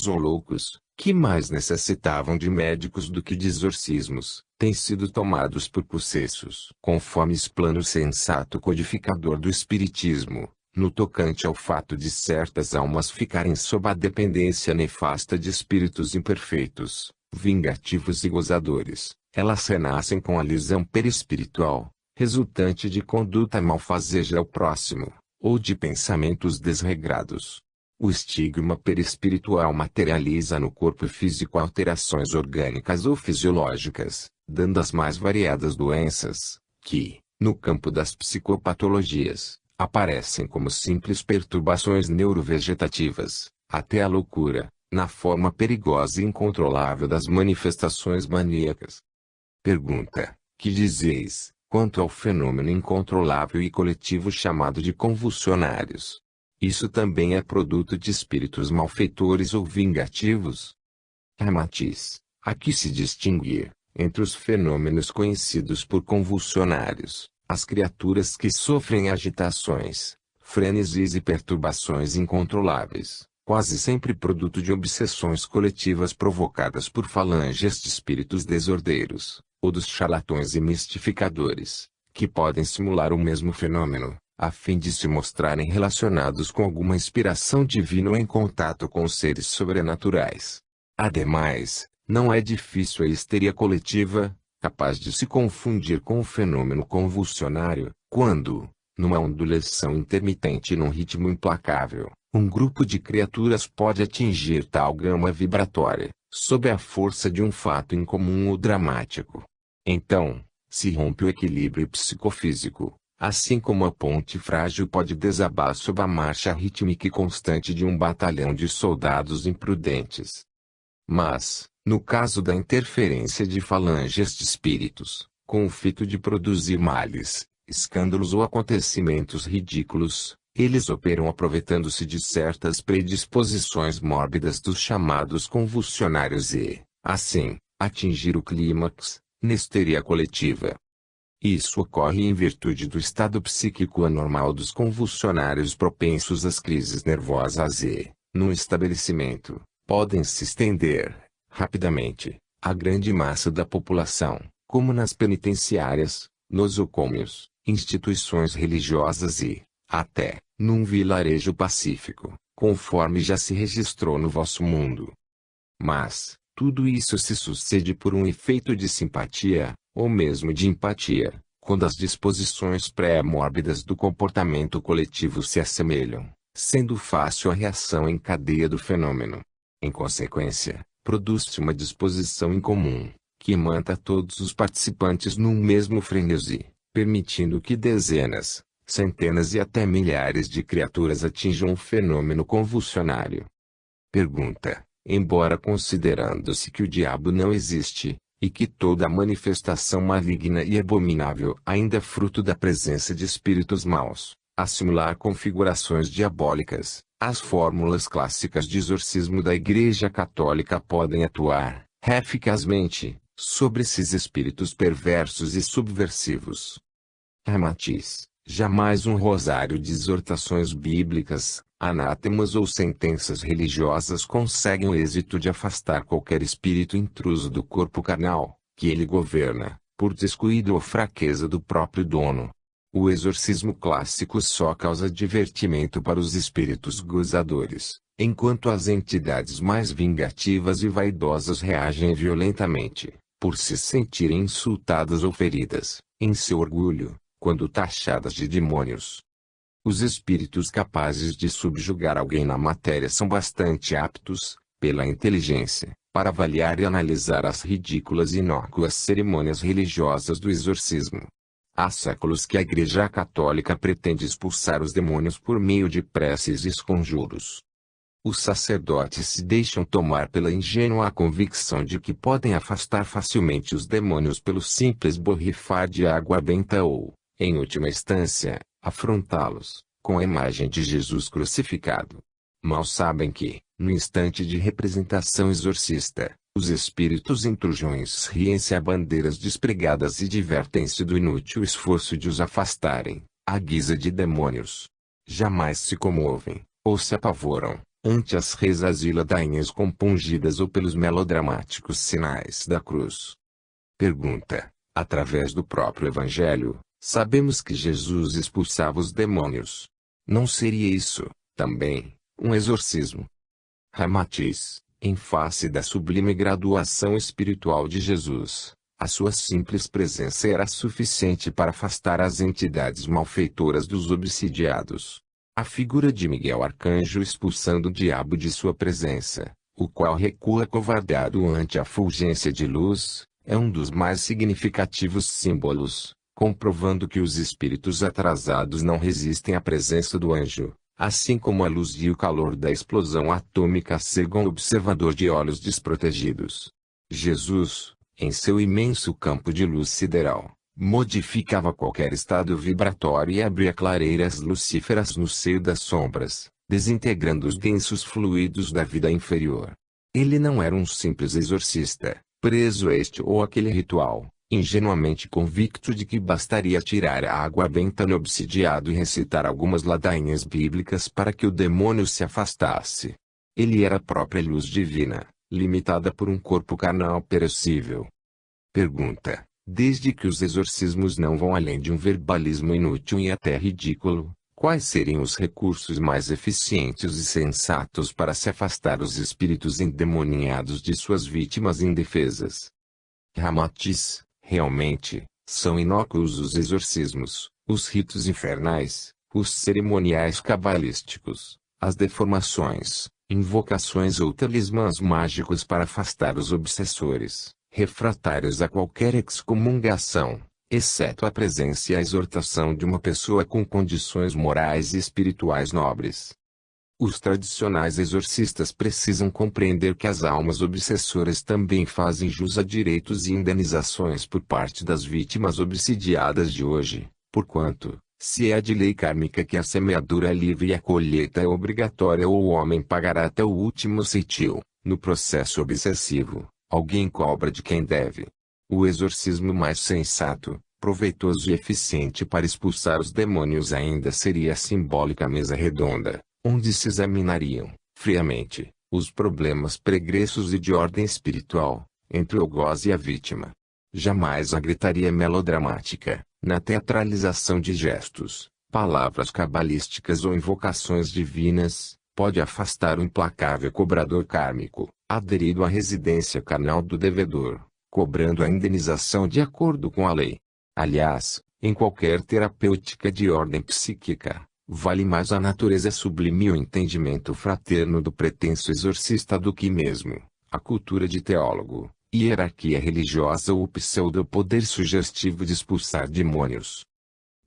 ou loucos, que mais necessitavam de médicos do que de exorcismos, têm sido tomados por possessos. Conforme esse plano sensato codificador do Espiritismo, no tocante ao fato de certas almas ficarem sob a dependência nefasta de espíritos imperfeitos, vingativos e gozadores, elas renascem com a lisão perispiritual, resultante de conduta malfazeja ao próximo, ou de pensamentos desregrados. O estigma perispiritual materializa no corpo físico alterações orgânicas ou fisiológicas, dando as mais variadas doenças, que, no campo das psicopatologias, aparecem como simples perturbações neurovegetativas, até a loucura, na forma perigosa e incontrolável das manifestações maníacas. Pergunta: que dizeis, quanto ao fenômeno incontrolável e coletivo chamado de convulsionários? Isso também é produto de espíritos malfeitores ou vingativos? Matiz: há que se distinguir, entre os fenômenos conhecidos por convulsionários, as criaturas que sofrem agitações, frenesis e perturbações incontroláveis, quase sempre produto de obsessões coletivas provocadas por falanges de espíritos desordeiros, ou dos charlatões e mistificadores, que podem simular o mesmo fenômeno, a fim de se mostrarem relacionados com alguma inspiração divina ou em contato com seres sobrenaturais. Ademais, não é difícil a histeria coletiva, capaz de se confundir com o fenômeno convulsionário, quando, numa ondulação intermitente e num ritmo implacável, um grupo de criaturas pode atingir tal gama vibratória, sob a força de um fato incomum ou dramático. Então, se rompe o equilíbrio psicofísico, assim como a ponte frágil pode desabar sob a marcha rítmica e constante de um batalhão de soldados imprudentes. Mas, no caso da interferência de falanges de espíritos, com o fito de produzir males, escândalos ou acontecimentos ridículos, eles operam aproveitando-se de certas predisposições mórbidas dos chamados convulsionários e, assim, atingir o clímax, na histeria coletiva. Isso ocorre em virtude do estado psíquico anormal dos convulsionários propensos às crises nervosas e, num estabelecimento, podem se estender, rapidamente, à grande massa da população, como nas penitenciárias, nosocômios, instituições religiosas e, até, num vilarejo pacífico, conforme já se registrou no vosso mundo. Mas, tudo isso se sucede por um efeito de simpatia, ou mesmo de empatia, quando as disposições pré-mórbidas do comportamento coletivo se assemelham, sendo fácil a reação em cadeia do fenômeno. Em consequência, produz-se uma disposição incomum, que manta todos os participantes num mesmo frenesi, permitindo que dezenas, centenas e até milhares de criaturas atinjam um fenômeno convulsionário. Pergunta: embora considerando-se que o diabo não existe, e que toda manifestação maligna e abominável ainda é fruto da presença de espíritos maus, a simular configurações diabólicas, as fórmulas clássicas de exorcismo da Igreja Católica podem atuar, eficazmente, sobre esses espíritos perversos e subversivos. Matiz: jamais um rosário de exortações bíblicas, anátemas ou sentenças religiosas conseguem o êxito de afastar qualquer espírito intruso do corpo carnal, que ele governa, por descuido ou fraqueza do próprio dono. O exorcismo clássico só causa divertimento para os espíritos gozadores, enquanto as entidades mais vingativas e vaidosas reagem violentamente, por se sentirem insultadas ou feridas, em seu orgulho, quando taxadas de demônios. Os espíritos capazes de subjugar alguém na matéria são bastante aptos, pela inteligência, para avaliar e analisar as ridículas e inócuas cerimônias religiosas do exorcismo. Há séculos que a Igreja Católica pretende expulsar os demônios por meio de preces e conjuros. Os sacerdotes se deixam tomar pela ingênua convicção de que podem afastar facilmente os demônios pelo simples borrifar de água benta ou, em última instância, afrontá-los, com a imagem de Jesus crucificado. Mal sabem que, no instante de representação exorcista, os espíritos intrujões riem-se a bandeiras despregadas e divertem-se do inútil esforço de os afastarem, à guisa de demônios. Jamais se comovem, ou se apavoram, ante as rezas e ladainhas compungidas ou pelos melodramáticos sinais da cruz. Pergunta: através do próprio Evangelho, sabemos que Jesus expulsava os demônios. Não seria isso, também, um exorcismo? Ramatiz: em face da sublime graduação espiritual de Jesus, a sua simples presença era suficiente para afastar as entidades malfeitoras dos obsidiados. A figura de Miguel Arcanjo expulsando o diabo de sua presença, o qual recua acovardado ante a fulgência de luz, é um dos mais significativos símbolos, comprovando que os espíritos atrasados não resistem à presença do anjo, assim como a luz e o calor da explosão atômica cegam o observador de olhos desprotegidos. Jesus, em seu imenso campo de luz sideral, modificava qualquer estado vibratório e abria clareiras lucíferas no seio das sombras, desintegrando os densos fluidos da vida inferior. Ele não era um simples exorcista, preso a este ou aquele ritual, ingenuamente convicto de que bastaria tirar a água benta no obsidiado e recitar algumas ladainhas bíblicas para que o demônio se afastasse. Ele era a própria luz divina, limitada por um corpo carnal perecível. Pergunta: desde que os exorcismos não vão além de um verbalismo inútil e até ridículo, quais seriam os recursos mais eficientes e sensatos para se afastar os espíritos endemoninhados de suas vítimas indefesas? Ramatiz: realmente, são inócuos os exorcismos, os ritos infernais, os cerimoniais cabalísticos, as deformações, invocações ou talismãs mágicos para afastar os obsessores, refratários a qualquer excomungação, exceto a presença e a exortação de uma pessoa com condições morais e espirituais nobres. Os tradicionais exorcistas precisam compreender que as almas obsessoras também fazem jus a direitos e indenizações por parte das vítimas obsidiadas de hoje, porquanto, se é de lei kármica que a semeadura é livre e a colheita é obrigatória ou o homem pagará até o último ceitil, no processo obsessivo, alguém cobra de quem deve. O exorcismo mais sensato, proveitoso e eficiente para expulsar os demônios ainda seria a simbólica mesa redonda, onde se examinariam, friamente, os problemas pregressos e de ordem espiritual, entre o algoz e a vítima. Jamais a gritaria melodramática, na teatralização de gestos, palavras cabalísticas ou invocações divinas, pode afastar o implacável cobrador kármico, aderido à residência carnal do devedor, cobrando a indenização de acordo com a lei. Aliás, em qualquer terapêutica de ordem psíquica, vale mais a natureza sublime e o entendimento fraterno do pretenso exorcista do que mesmo a cultura de teólogo, hierarquia religiosa ou pseudo-poder sugestivo de expulsar demônios.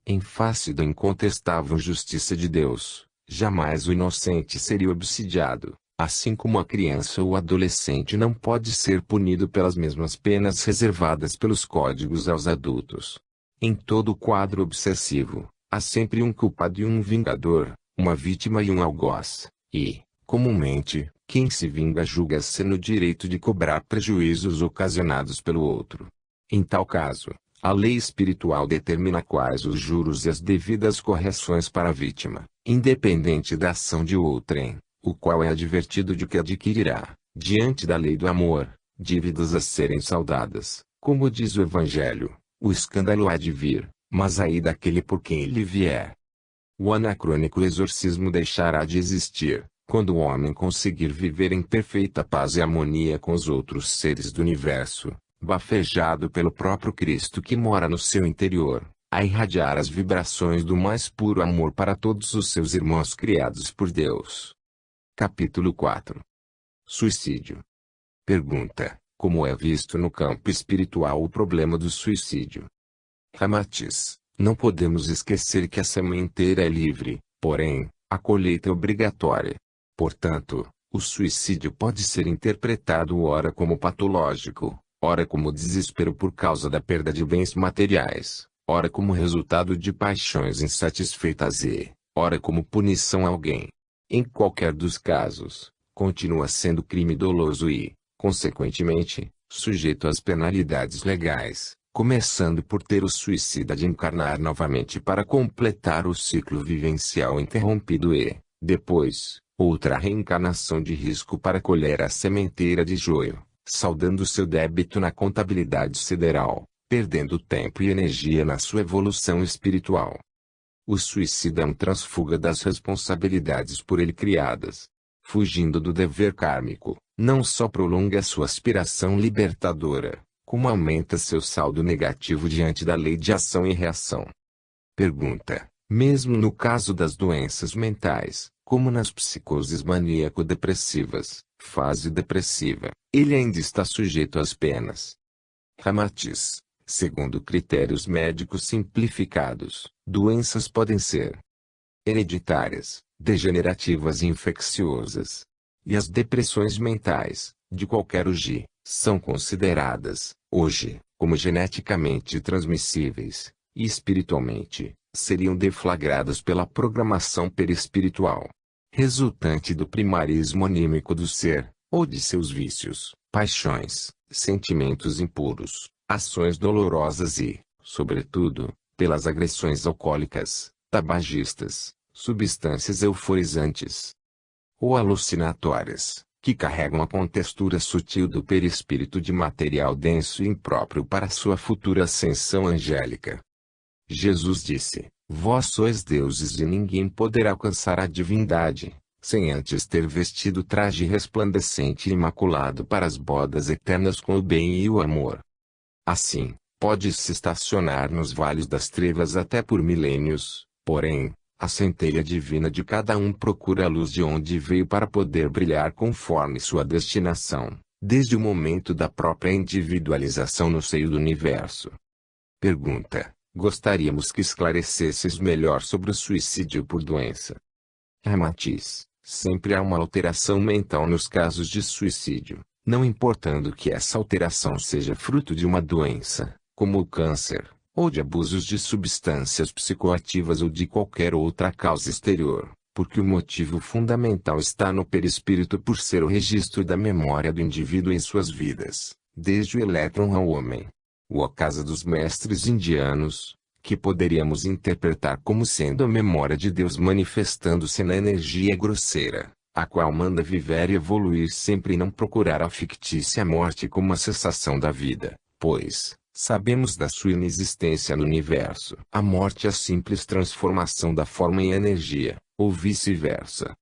Em face da incontestável justiça de Deus, jamais o inocente seria obsidiado, assim como a criança ou o adolescente não pode ser punido pelas mesmas penas reservadas pelos códigos aos adultos. Em todo quadro obsessivo, há sempre um culpado e um vingador, uma vítima e um algoz, e, comumente, quem se vinga julga-se no direito de cobrar prejuízos ocasionados pelo outro. Em tal caso, a lei espiritual determina quais os juros e as devidas correções para a vítima, independente da ação de outrem, o qual é advertido de que adquirirá, diante da lei do amor, dívidas a serem saldadas, como diz o Evangelho, o escândalo há de vir, mas aí daquele por quem ele vier. O anacrônico exorcismo deixará de existir, quando o homem conseguir viver em perfeita paz e harmonia com os outros seres do universo, bafejado pelo próprio Cristo que mora no seu interior, a irradiar as vibrações do mais puro amor para todos os seus irmãos criados por Deus. Capítulo 4. Suicídio. Pergunta: como é visto no campo espiritual o problema do suicídio? Ramatiz: não podemos esquecer que a sementeira é livre, porém, a colheita é obrigatória. Portanto, o suicídio pode ser interpretado ora como patológico, ora como desespero por causa da perda de bens materiais, ora como resultado de paixões insatisfeitas e, ora como punição a alguém. Em qualquer dos casos, continua sendo crime doloso e, consequentemente, sujeito às penalidades legais, começando por ter o suicida de encarnar novamente para completar o ciclo vivencial interrompido e, depois, outra reencarnação de risco para colher a sementeira de joio, saldando seu débito na contabilidade sideral, perdendo tempo e energia na sua evolução espiritual. O suicida é um transfuga das responsabilidades por ele criadas. Fugindo do dever kármico, não só prolonga sua aspiração libertadora, como aumenta seu saldo negativo diante da lei de ação e reação. Pergunta: mesmo no caso das doenças mentais, como nas psicoses maníaco-depressivas, fase depressiva, ele ainda está sujeito às penas? Ramatiz: segundo critérios médicos simplificados, doenças podem ser hereditárias, degenerativas e infecciosas. E as depressões mentais, de qualquer origem, são consideradas, hoje, como geneticamente transmissíveis, e espiritualmente, seriam deflagradas pela programação perispiritual, resultante do primarismo anímico do ser, ou de seus vícios, paixões, sentimentos impuros, ações dolorosas e, sobretudo, pelas agressões alcoólicas, tabagistas, substâncias euforizantes ou alucinatórias, que carregam a contextura sutil do perispírito de material denso e impróprio para sua futura ascensão angélica. Jesus disse: vós sois deuses e ninguém poderá alcançar a divindade, sem antes ter vestido traje resplandecente e imaculado para as bodas eternas com o bem e o amor. Assim, pode-se estacionar nos vales das trevas até por milênios, porém, a centelha divina de cada um procura a luz de onde veio para poder brilhar conforme sua destinação, desde o momento da própria individualização no seio do universo. Pergunta: gostaríamos que esclarecesses melhor sobre o suicídio por doença. Ramatiz: sempre há uma alteração mental nos casos de suicídio, não importando que essa alteração seja fruto de uma doença, como o câncer, ou de abusos de substâncias psicoativas ou de qualquer outra causa exterior, porque o motivo fundamental está no perispírito por ser o registro da memória do indivíduo em suas vidas, desde o elétron ao homem. O Casa dos Mestres Indianos, que poderíamos interpretar como sendo a memória de Deus manifestando-se na energia grosseira, a qual manda viver e evoluir sempre e não procurar a fictícia morte como a cessação da vida, pois sabemos da sua inexistência no universo. A morte é a simples transformação da forma em energia, ou vice-versa.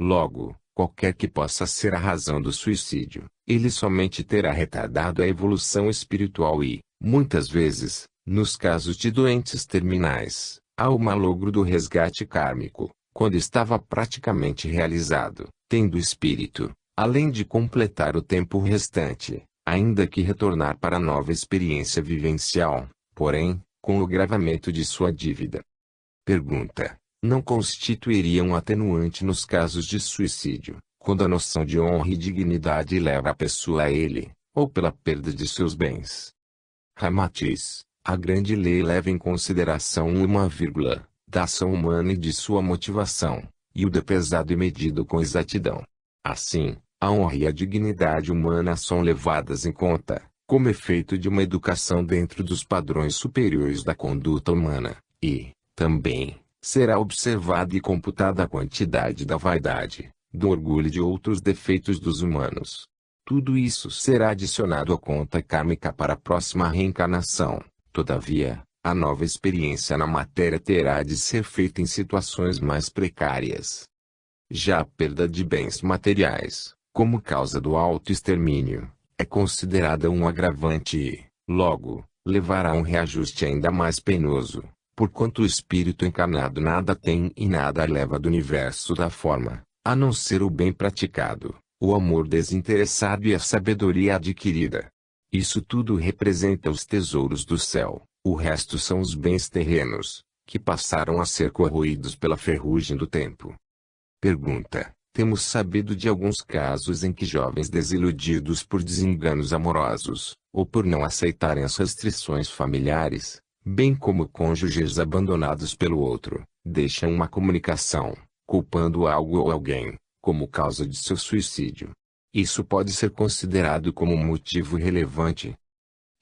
Logo, qualquer que possa ser a razão do suicídio, ele somente terá retardado a evolução espiritual e, muitas vezes, nos casos de doentes terminais, há o malogro do resgate kármico, quando estava praticamente realizado, tendo o espírito, além de completar o tempo restante, ainda que retornar para nova experiência vivencial, porém, com o agravamento de sua dívida. Pergunta: não constituiria um atenuante nos casos de suicídio, quando a noção de honra e dignidade leva a pessoa a ele, ou pela perda de seus bens? Ramatiz: a grande lei leva em consideração uma vírgula, da ação humana e de sua motivação, e o de pesado e medido com exatidão. Assim, a honra e a dignidade humana são levadas em conta, como efeito de uma educação dentro dos padrões superiores da conduta humana, e, também, será observada e computada a quantidade da vaidade, do orgulho e de outros defeitos dos humanos. Tudo isso será adicionado à conta kármica para a próxima reencarnação. Todavia, a nova experiência na matéria terá de ser feita em situações mais precárias. Já a perda de bens materiais, como causa do autoextermínio, é considerada um agravante e, logo, levará a um reajuste ainda mais penoso, porquanto o espírito encarnado nada tem e nada leva do universo da forma, a não ser o bem praticado, o amor desinteressado e a sabedoria adquirida. Isso tudo representa os tesouros do céu, o resto são os bens terrenos, que passaram a ser corroídos pela ferrugem do tempo. Pergunta: temos sabido de alguns casos em que jovens desiludidos por desenganos amorosos, ou por não aceitarem as restrições familiares, bem como cônjuges abandonados pelo outro, deixam uma comunicação, culpando algo ou alguém, como causa de seu suicídio. Isso pode ser considerado como um motivo relevante?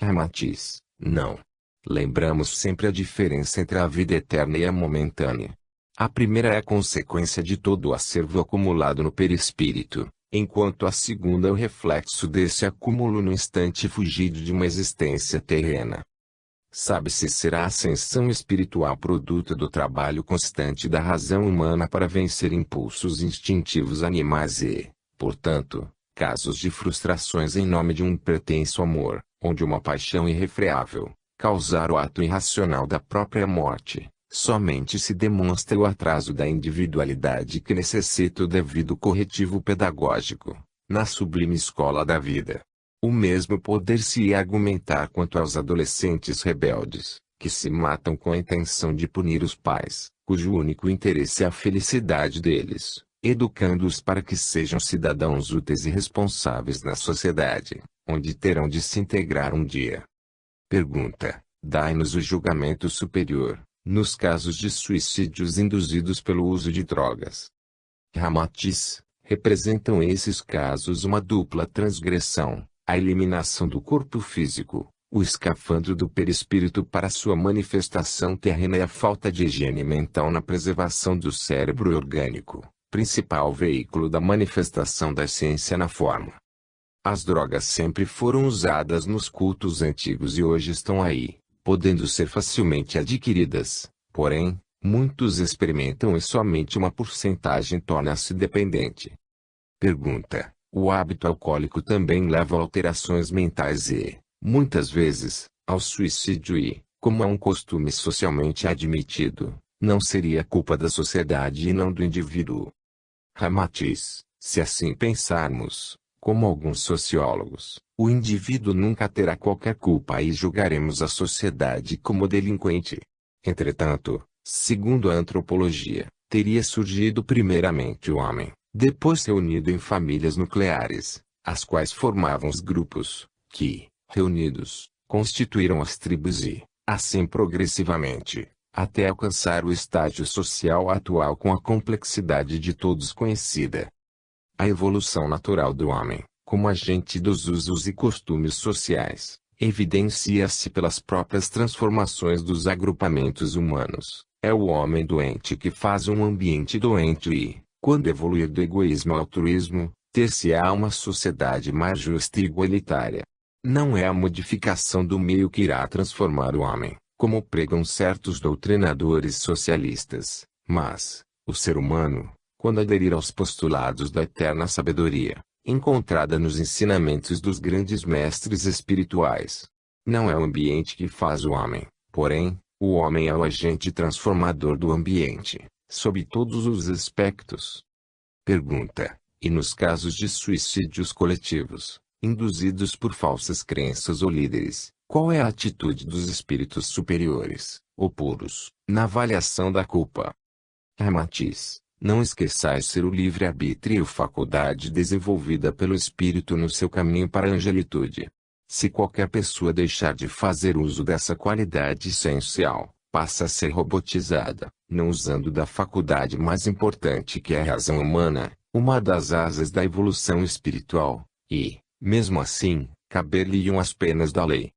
Ramatiz: não. Lembramos sempre a diferença entre a vida eterna e a momentânea. A primeira é a consequência de todo o acervo acumulado no perispírito, enquanto a segunda é o reflexo desse acúmulo no instante fugido de uma existência terrena. Sabe-se será a ascensão espiritual produto do trabalho constante da razão humana para vencer impulsos instintivos animais e, portanto, casos de frustrações em nome de um pretenso amor, onde uma paixão irrefreável, causar o ato irracional da própria morte, somente se demonstra o atraso da individualidade que necessita o devido corretivo pedagógico, na sublime escola da vida. O mesmo poder-se-ia argumentar quanto aos adolescentes rebeldes, que se matam com a intenção de punir os pais, cujo único interesse é a felicidade deles, educando-os para que sejam cidadãos úteis e responsáveis na sociedade, onde terão de se integrar um dia. Pergunta: dai-nos o julgamento superior, nos casos de suicídios induzidos pelo uso de drogas. Ramatiz: representam esses casos uma dupla transgressão. A eliminação do corpo físico, o escafandro do perispírito para sua manifestação terrena e a falta de higiene mental na preservação do cérebro orgânico, principal veículo da manifestação da essência na forma. As drogas sempre foram usadas nos cultos antigos e hoje estão aí, podendo ser facilmente adquiridas, porém, muitos experimentam e somente uma porcentagem torna-se dependente. Pergunta: o hábito alcoólico também leva a alterações mentais e, muitas vezes, ao suicídio e, como é um costume socialmente admitido, não seria culpa da sociedade e não do indivíduo. Ramatiz: se assim pensarmos, como alguns sociólogos, o indivíduo nunca terá qualquer culpa e julgaremos a sociedade como delinquente. Entretanto, segundo a antropologia, teria surgido primeiramente o homem, depois reunido em famílias nucleares, as quais formavam os grupos, que, reunidos, constituíram as tribos e, assim progressivamente, até alcançar o estágio social atual com a complexidade de todos conhecida. A evolução natural do homem, como agente dos usos e costumes sociais, evidencia-se pelas próprias transformações dos agrupamentos humanos. É o homem doente que faz um ambiente doente e, quando evoluir do egoísmo ao altruísmo, ter-se-á uma sociedade mais justa e igualitária. Não é a modificação do meio que irá transformar o homem, como pregam certos doutrinadores socialistas, mas, o ser humano, quando aderir aos postulados da eterna sabedoria, encontrada nos ensinamentos dos grandes mestres espirituais. Não é o ambiente que faz o homem, porém, o homem é o agente transformador do ambiente, sob todos os aspectos. Pergunta: e nos casos de suicídios coletivos, induzidos por falsas crenças ou líderes, qual é a atitude dos espíritos superiores, ou puros, na avaliação da culpa? Ramatiz: não esqueçais ser o livre-arbítrio faculdade desenvolvida pelo espírito no seu caminho para a angelitude. Se qualquer pessoa deixar de fazer uso dessa qualidade essencial, passa a ser robotizada, não usando da faculdade mais importante que é a razão humana, uma das asas da evolução espiritual, e, mesmo assim, caber-lhe-iam as penas da lei.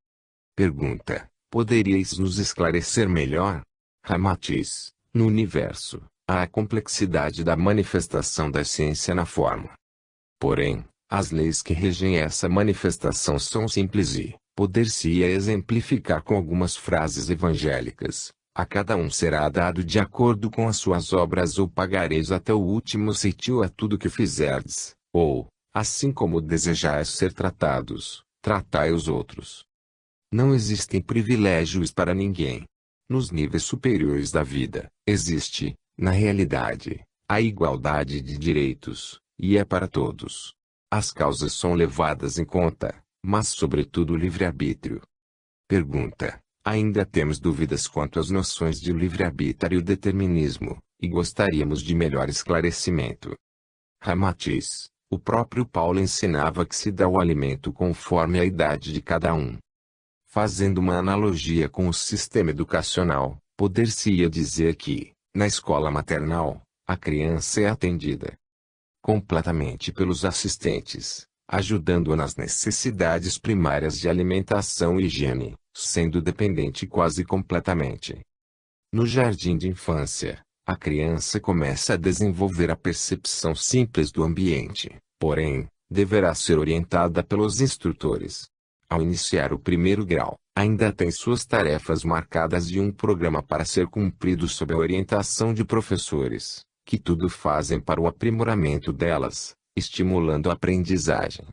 Pergunta: poderíeis nos esclarecer melhor? Ramatiz: no universo, há a complexidade da manifestação da ciência na forma. Porém, as leis que regem essa manifestação são simples e, poder-se-ia exemplificar com algumas frases evangélicas. A cada um será dado de acordo com as suas obras ou pagareis até o último ceitil a tudo que fizerdes, ou, assim como desejais ser tratados, tratai os outros. Não existem privilégios para ninguém. Nos níveis superiores da vida, existe, na realidade, a igualdade de direitos, e é para todos. As causas são levadas em conta, mas sobretudo o livre-arbítrio. Pergunta: ainda temos dúvidas quanto às noções de livre-arbítrio e determinismo, e gostaríamos de melhor esclarecimento. Ramatiz: o próprio Paulo ensinava que se dá o alimento conforme a idade de cada um. Fazendo uma analogia com o sistema educacional, poder-se-ia dizer que, na escola maternal, a criança é atendida completamente pelos assistentes, ajudando-a nas necessidades primárias de alimentação e higiene, sendo dependente quase completamente. No jardim de infância, A criança começa a desenvolver a percepção simples do ambiente, porém, deverá ser orientada pelos instrutores. Ao iniciar o primeiro grau, ainda tem suas tarefas marcadas de um programa para ser cumprido sob a orientação de professores, que tudo fazem para o aprimoramento delas, estimulando a aprendizagem.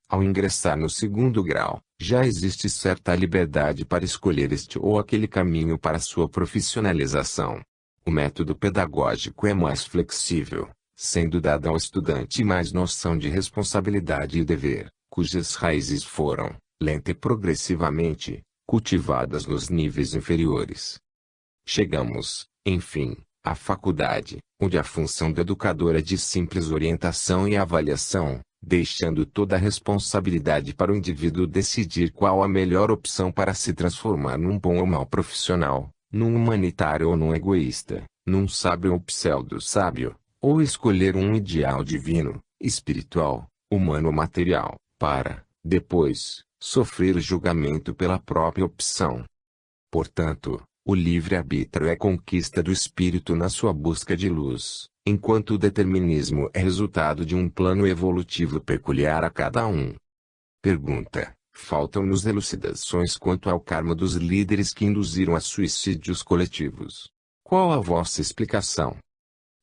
Ao ingressar no segundo grau, já existe certa liberdade para escolher este ou aquele caminho para sua profissionalização. O método pedagógico é mais flexível, sendo dada ao estudante mais noção de responsabilidade e dever, cujas raízes foram, lenta e progressivamente, cultivadas nos níveis inferiores. Chegamos, enfim, à faculdade, onde a função do educador é de simples orientação e avaliação, deixando toda a responsabilidade para o indivíduo decidir qual a melhor opção para se transformar num bom ou mau profissional, num humanitário ou num egoísta, num sábio ou pseudo-sábio, ou escolher um ideal divino, espiritual, humano ou material, para, depois, sofrer o julgamento pela própria opção. Portanto, o livre-arbítrio é a conquista do espírito na sua busca de luz, enquanto o determinismo é resultado de um plano evolutivo peculiar a cada um. Pergunta: faltam-nos elucidações quanto ao karma dos líderes que induziram a suicídios coletivos. Qual a vossa explicação?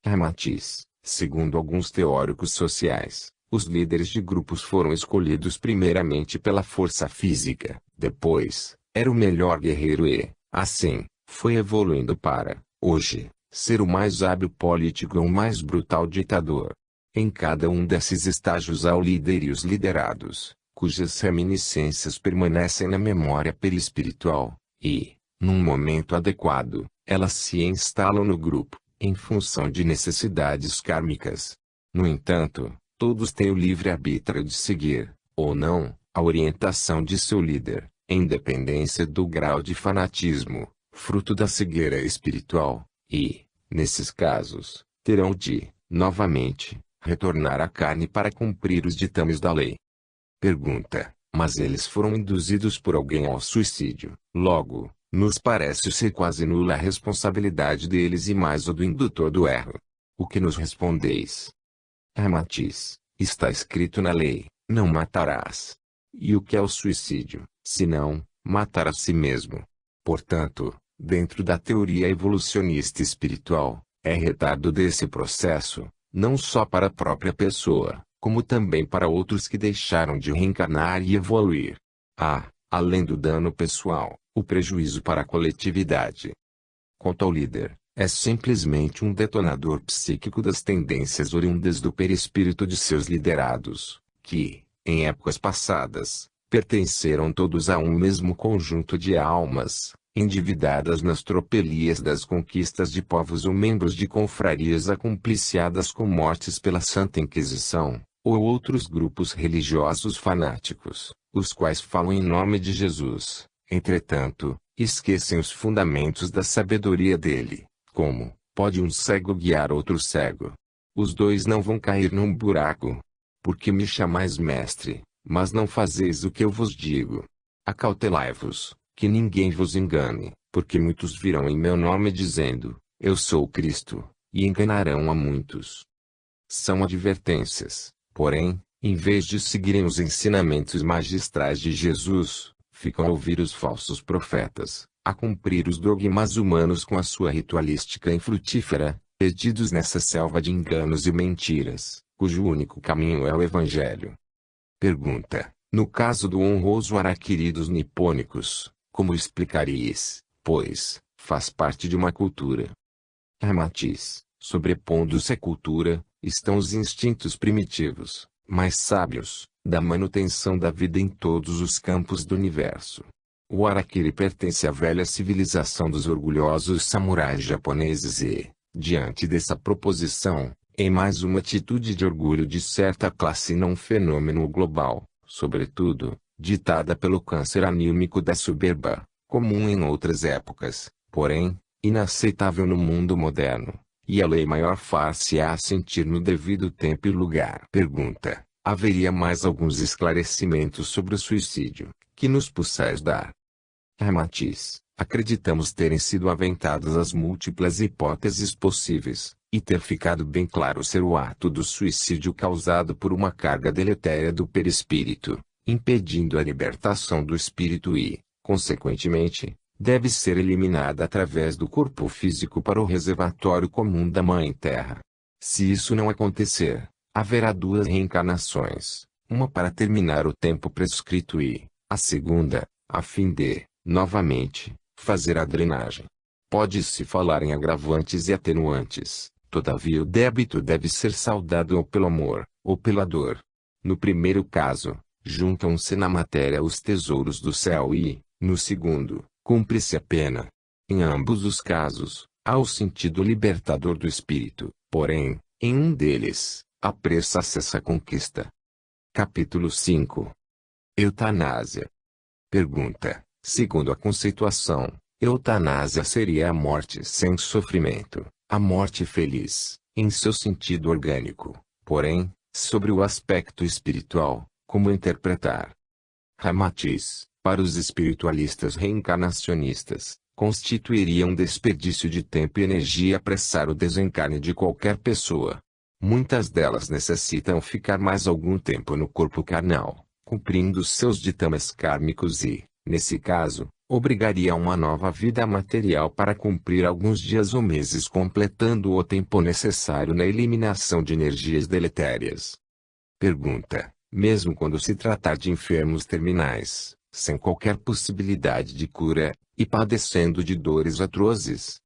Matiz: segundo alguns teóricos sociais, os líderes de grupos foram escolhidos primeiramente pela força física, depois, era o melhor guerreiro e, assim, foi evoluindo para, hoje, ser o mais hábil político ou o mais brutal ditador. Em cada um desses estágios há o líder e os liderados, cujas reminiscências permanecem na memória perispiritual, e, num momento adequado, elas se instalam no grupo, em função de necessidades kármicas. No entanto, todos têm o livre-arbítrio de seguir, ou não, a orientação de seu líder, em dependência do grau de fanatismo, fruto da cegueira espiritual, e, nesses casos, terão de, novamente, retornar à carne para cumprir os ditames da lei. Pergunta: mas eles foram induzidos por alguém ao suicídio, logo, nos parece ser quase nula a responsabilidade deles e mais a do indutor do erro. O que nos respondeis? Matiz: está escrito na lei, não matarás. E o que é o suicídio, senão, matar a si mesmo? Portanto, dentro da teoria evolucionista espiritual, é retardo desse processo, não só para a própria pessoa, como também para outros que deixaram de reencarnar e evoluir. Além do dano pessoal, o prejuízo para a coletividade. Quanto ao líder, é simplesmente um detonador psíquico das tendências oriundas do perispírito de seus liderados, que, em épocas passadas, pertenceram todos a um mesmo conjunto de almas, endividadas nas tropelias das conquistas de povos ou membros de confrarias acompliciadas com mortes pela Santa Inquisição, ou outros grupos religiosos fanáticos, os quais falam em nome de Jesus, entretanto, esquecem os fundamentos da sabedoria dele, como, pode um cego guiar outro cego? Os dois não vão cair num buraco. Porque me chamais mestre, mas não fazeis o que eu vos digo. Acautelai-vos, que ninguém vos engane, porque muitos virão em meu nome dizendo, eu sou o Cristo, e enganarão a muitos. São advertências, porém, em vez de seguirem os ensinamentos magistrais de Jesus, ficam a ouvir os falsos profetas, a cumprir os dogmas humanos com a sua ritualística infrutífera, perdidos nessa selva de enganos e mentiras, cujo único caminho é o Evangelho. Pergunta: no caso do honroso Harakiri dos nipônicos, como explicaríeis, pois, faz parte de uma cultura? Matiz: sobrepondo-se à cultura, estão os instintos primitivos, mais sábios, da manutenção da vida em todos os campos do universo. O Harakiri pertence à velha civilização dos orgulhosos samurais japoneses e, diante dessa proposição, em mais uma atitude de orgulho de certa classe e não um fenômeno global, sobretudo, ditada pelo câncer anímico da soberba, comum em outras épocas, porém, inaceitável no mundo moderno, e a lei maior far-se-á sentir no devido tempo e lugar. Pergunta: haveria mais alguns esclarecimentos sobre o suicídio, que nos possais dar? Matiz: Acreditamos terem sido aventadas as múltiplas hipóteses possíveis, e ter ficado bem claro ser o ato do suicídio causado por uma carga deletéria do perispírito, impedindo a libertação do espírito e, consequentemente, deve ser eliminada através do corpo físico para o reservatório comum da Mãe Terra. Se isso não acontecer, haverá duas reencarnações, uma para terminar o tempo prescrito e, a segunda, a fim de, novamente, fazer a drenagem. Pode-se falar em agravantes e atenuantes, todavia o débito deve ser saldado ou pelo amor, ou pela dor. No primeiro caso, juntam-se na matéria os tesouros do céu e, no segundo, cumpre-se a pena. Em ambos os casos, há o sentido libertador do espírito, porém, em um deles, apressa-se essa conquista. Capítulo 5. Eutanásia. Pergunta: segundo a conceituação, eutanásia seria a morte sem sofrimento, a morte feliz, em seu sentido orgânico. Porém, sobre o aspecto espiritual, como interpretar? Ramatiz, para os espiritualistas reencarnacionistas, constituiria um desperdício de tempo e energia apressar o desencarne de qualquer pessoa. Muitas delas necessitam ficar mais algum tempo no corpo carnal, cumprindo seus ditames kármicos e, nesse caso, obrigaria a uma nova vida material para cumprir alguns dias ou meses completando o tempo necessário na eliminação de energias deletérias. Pergunta: mesmo quando se tratar de enfermos terminais, sem qualquer possibilidade de cura, e padecendo de dores atrozes?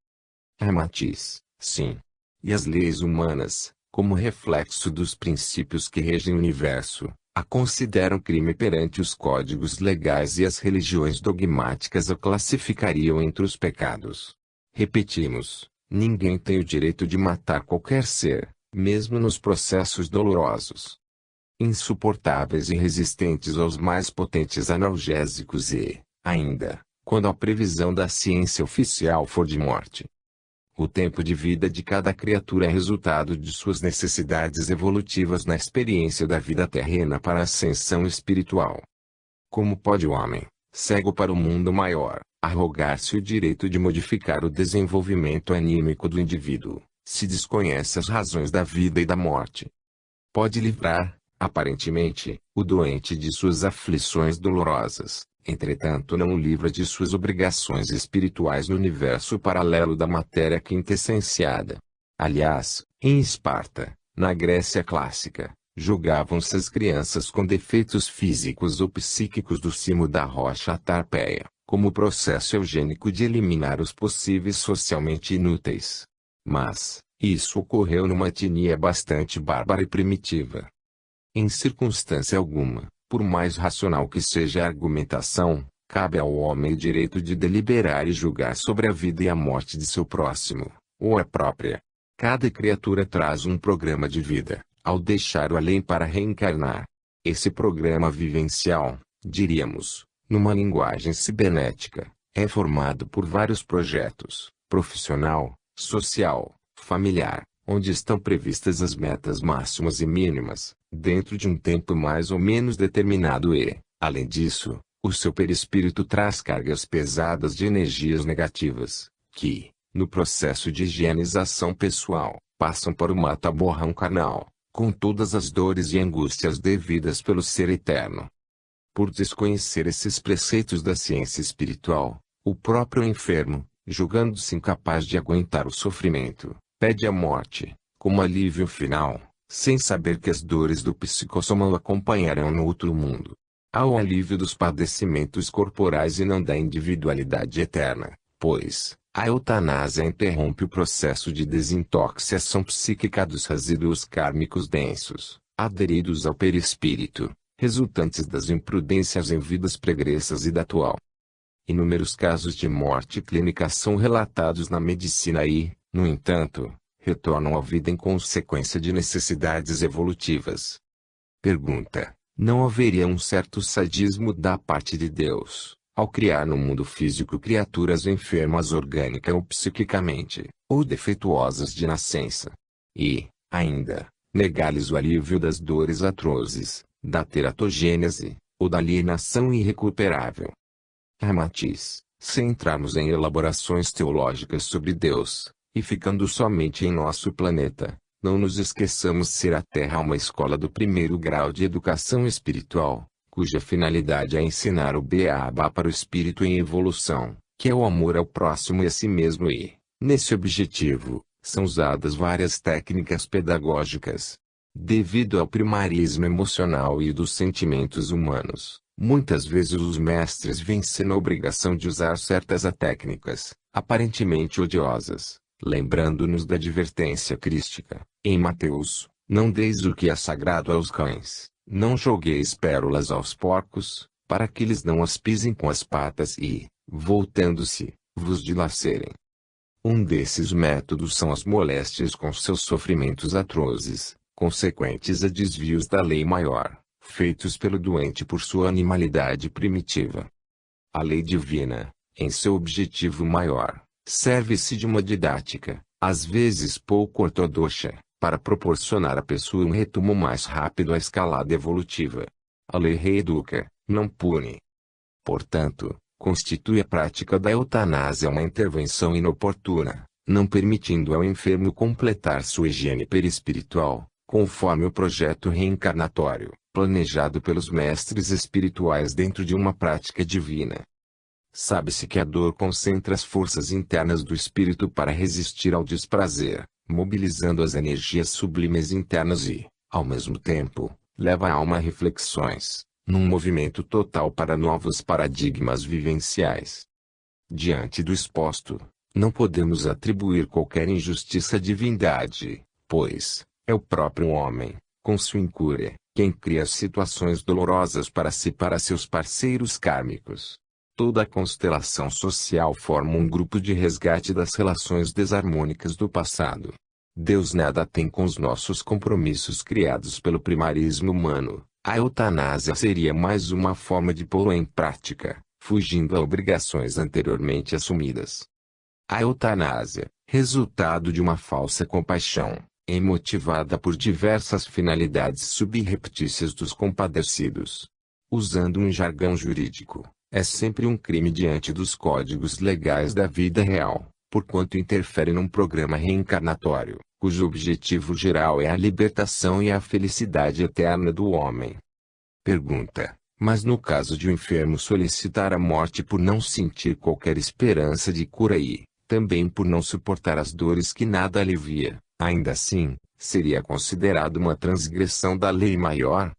Ramatiz: sim. E as leis humanas, como reflexo dos princípios que regem o universo, a consideram crime perante os códigos legais e as religiões dogmáticas a classificariam entre os pecados. Repetimos, ninguém tem o direito de matar qualquer ser, mesmo nos processos dolorosos, insuportáveis e resistentes aos mais potentes analgésicos e, ainda, quando a previsão da ciência oficial for de morte. O tempo de vida de cada criatura é resultado de suas necessidades evolutivas na experiência da vida terrena para a ascensão espiritual. Como pode o homem, cego para o mundo maior, arrogar-se o direito de modificar o desenvolvimento anímico do indivíduo, se desconhece as razões da vida e da morte? Pode livrar, aparentemente, o doente de suas aflições dolorosas, entretanto não o livra de suas obrigações espirituais no universo paralelo da matéria quintessenciada. Aliás, em Esparta, na Grécia clássica, julgavam-se as crianças com defeitos físicos ou psíquicos do cimo da rocha Tarpeia, como processo eugênico de eliminar os possíveis socialmente inúteis. Mas, isso ocorreu numa etnia bastante bárbara e primitiva. Em circunstância alguma, por mais racional que seja a argumentação, cabe ao homem o direito de deliberar e julgar sobre a vida e a morte de seu próximo, ou a própria. Cada criatura traz um programa de vida, ao deixar o além para reencarnar. Esse programa vivencial, diríamos, numa linguagem cibernética, é formado por vários projetos: profissional, social, familiar, onde estão previstas as metas máximas e mínimas, dentro de um tempo mais ou menos determinado e, além disso, o seu perispírito traz cargas pesadas de energias negativas, que, no processo de higienização pessoal, passam para o mata-borrão carnal, com todas as dores e angústias devidas pelo ser eterno. Por desconhecer esses preceitos da ciência espiritual, o próprio enfermo, julgando-se incapaz de aguentar o sofrimento, pede a morte, como alívio final, sem saber que as dores do psicossoma o acompanharão no outro mundo. Há o alívio dos padecimentos corporais e não da individualidade eterna, pois, a eutanásia interrompe o processo de desintoxicação psíquica dos resíduos kármicos densos, aderidos ao perispírito, resultantes das imprudências em vidas pregressas e da atual. Inúmeros casos de morte clínica são relatados na medicina e, no entanto, retornam à vida em consequência de necessidades evolutivas. Pergunta: não haveria um certo sadismo da parte de Deus, ao criar no mundo físico criaturas enfermas orgânica ou psiquicamente, ou defeituosas de nascença? E, ainda, negar-lhes o alívio das dores atrozes, da teratogênese, ou da alienação irrecuperável? Ramatiz: Sem entrarmos em elaborações teológicas sobre Deus, e ficando somente em nosso planeta, não nos esqueçamos de ser a Terra uma escola do primeiro grau de educação espiritual, cuja finalidade é ensinar o beabá para o espírito em evolução, que é o amor ao próximo e a si mesmo e, nesse objetivo, são usadas várias técnicas pedagógicas. Devido ao primarismo emocional e dos sentimentos humanos, muitas vezes os mestres veem-se na obrigação de usar certas técnicas, aparentemente odiosas, lembrando-nos da advertência crística, em Mateus: não deis o que é sagrado aos cães, não jogueis pérolas aos porcos, para que eles não as pisem com as patas e, voltando-se, vos dilacerem. Um desses métodos são as moléstias com seus sofrimentos atrozes, consequentes a desvios da lei maior, feitos pelo doente por sua animalidade primitiva. A lei divina, em seu objetivo maior, serve-se de uma didática, às vezes pouco ortodoxa, para proporcionar à pessoa um retorno mais rápido à escalada evolutiva. A lei reeduca, não pune. Portanto, constitui a prática da eutanásia uma intervenção inoportuna, não permitindo ao enfermo completar sua higiene perispiritual, conforme o projeto reencarnatório, planejado pelos mestres espirituais dentro de uma prática divina. Sabe-se que a dor concentra as forças internas do espírito para resistir ao desprazer, mobilizando as energias sublimes internas e, ao mesmo tempo, leva a alma a reflexões, num movimento total para novos paradigmas vivenciais. Diante do exposto, não podemos atribuir qualquer injustiça à divindade, pois, é o próprio homem, com sua incúria, quem cria situações dolorosas para si e para seus parceiros kármicos. Toda a constelação social forma um grupo de resgate das relações desarmônicas do passado. Deus nada tem com os nossos compromissos criados pelo primarismo humano. A eutanásia seria mais uma forma de pô-lo em prática, fugindo a obrigações anteriormente assumidas. A eutanásia, resultado de uma falsa compaixão, é motivada por diversas finalidades subreptícias dos compadecidos. Usando um jargão jurídico, é sempre um crime diante dos códigos legais da vida real, porquanto interfere num programa reencarnatório, cujo objetivo geral é a libertação e a felicidade eterna do homem. Pergunta: mas no caso de um enfermo solicitar a morte por não sentir qualquer esperança de cura e, também por não suportar as dores que nada alivia, ainda assim, seria considerado uma transgressão da lei maior?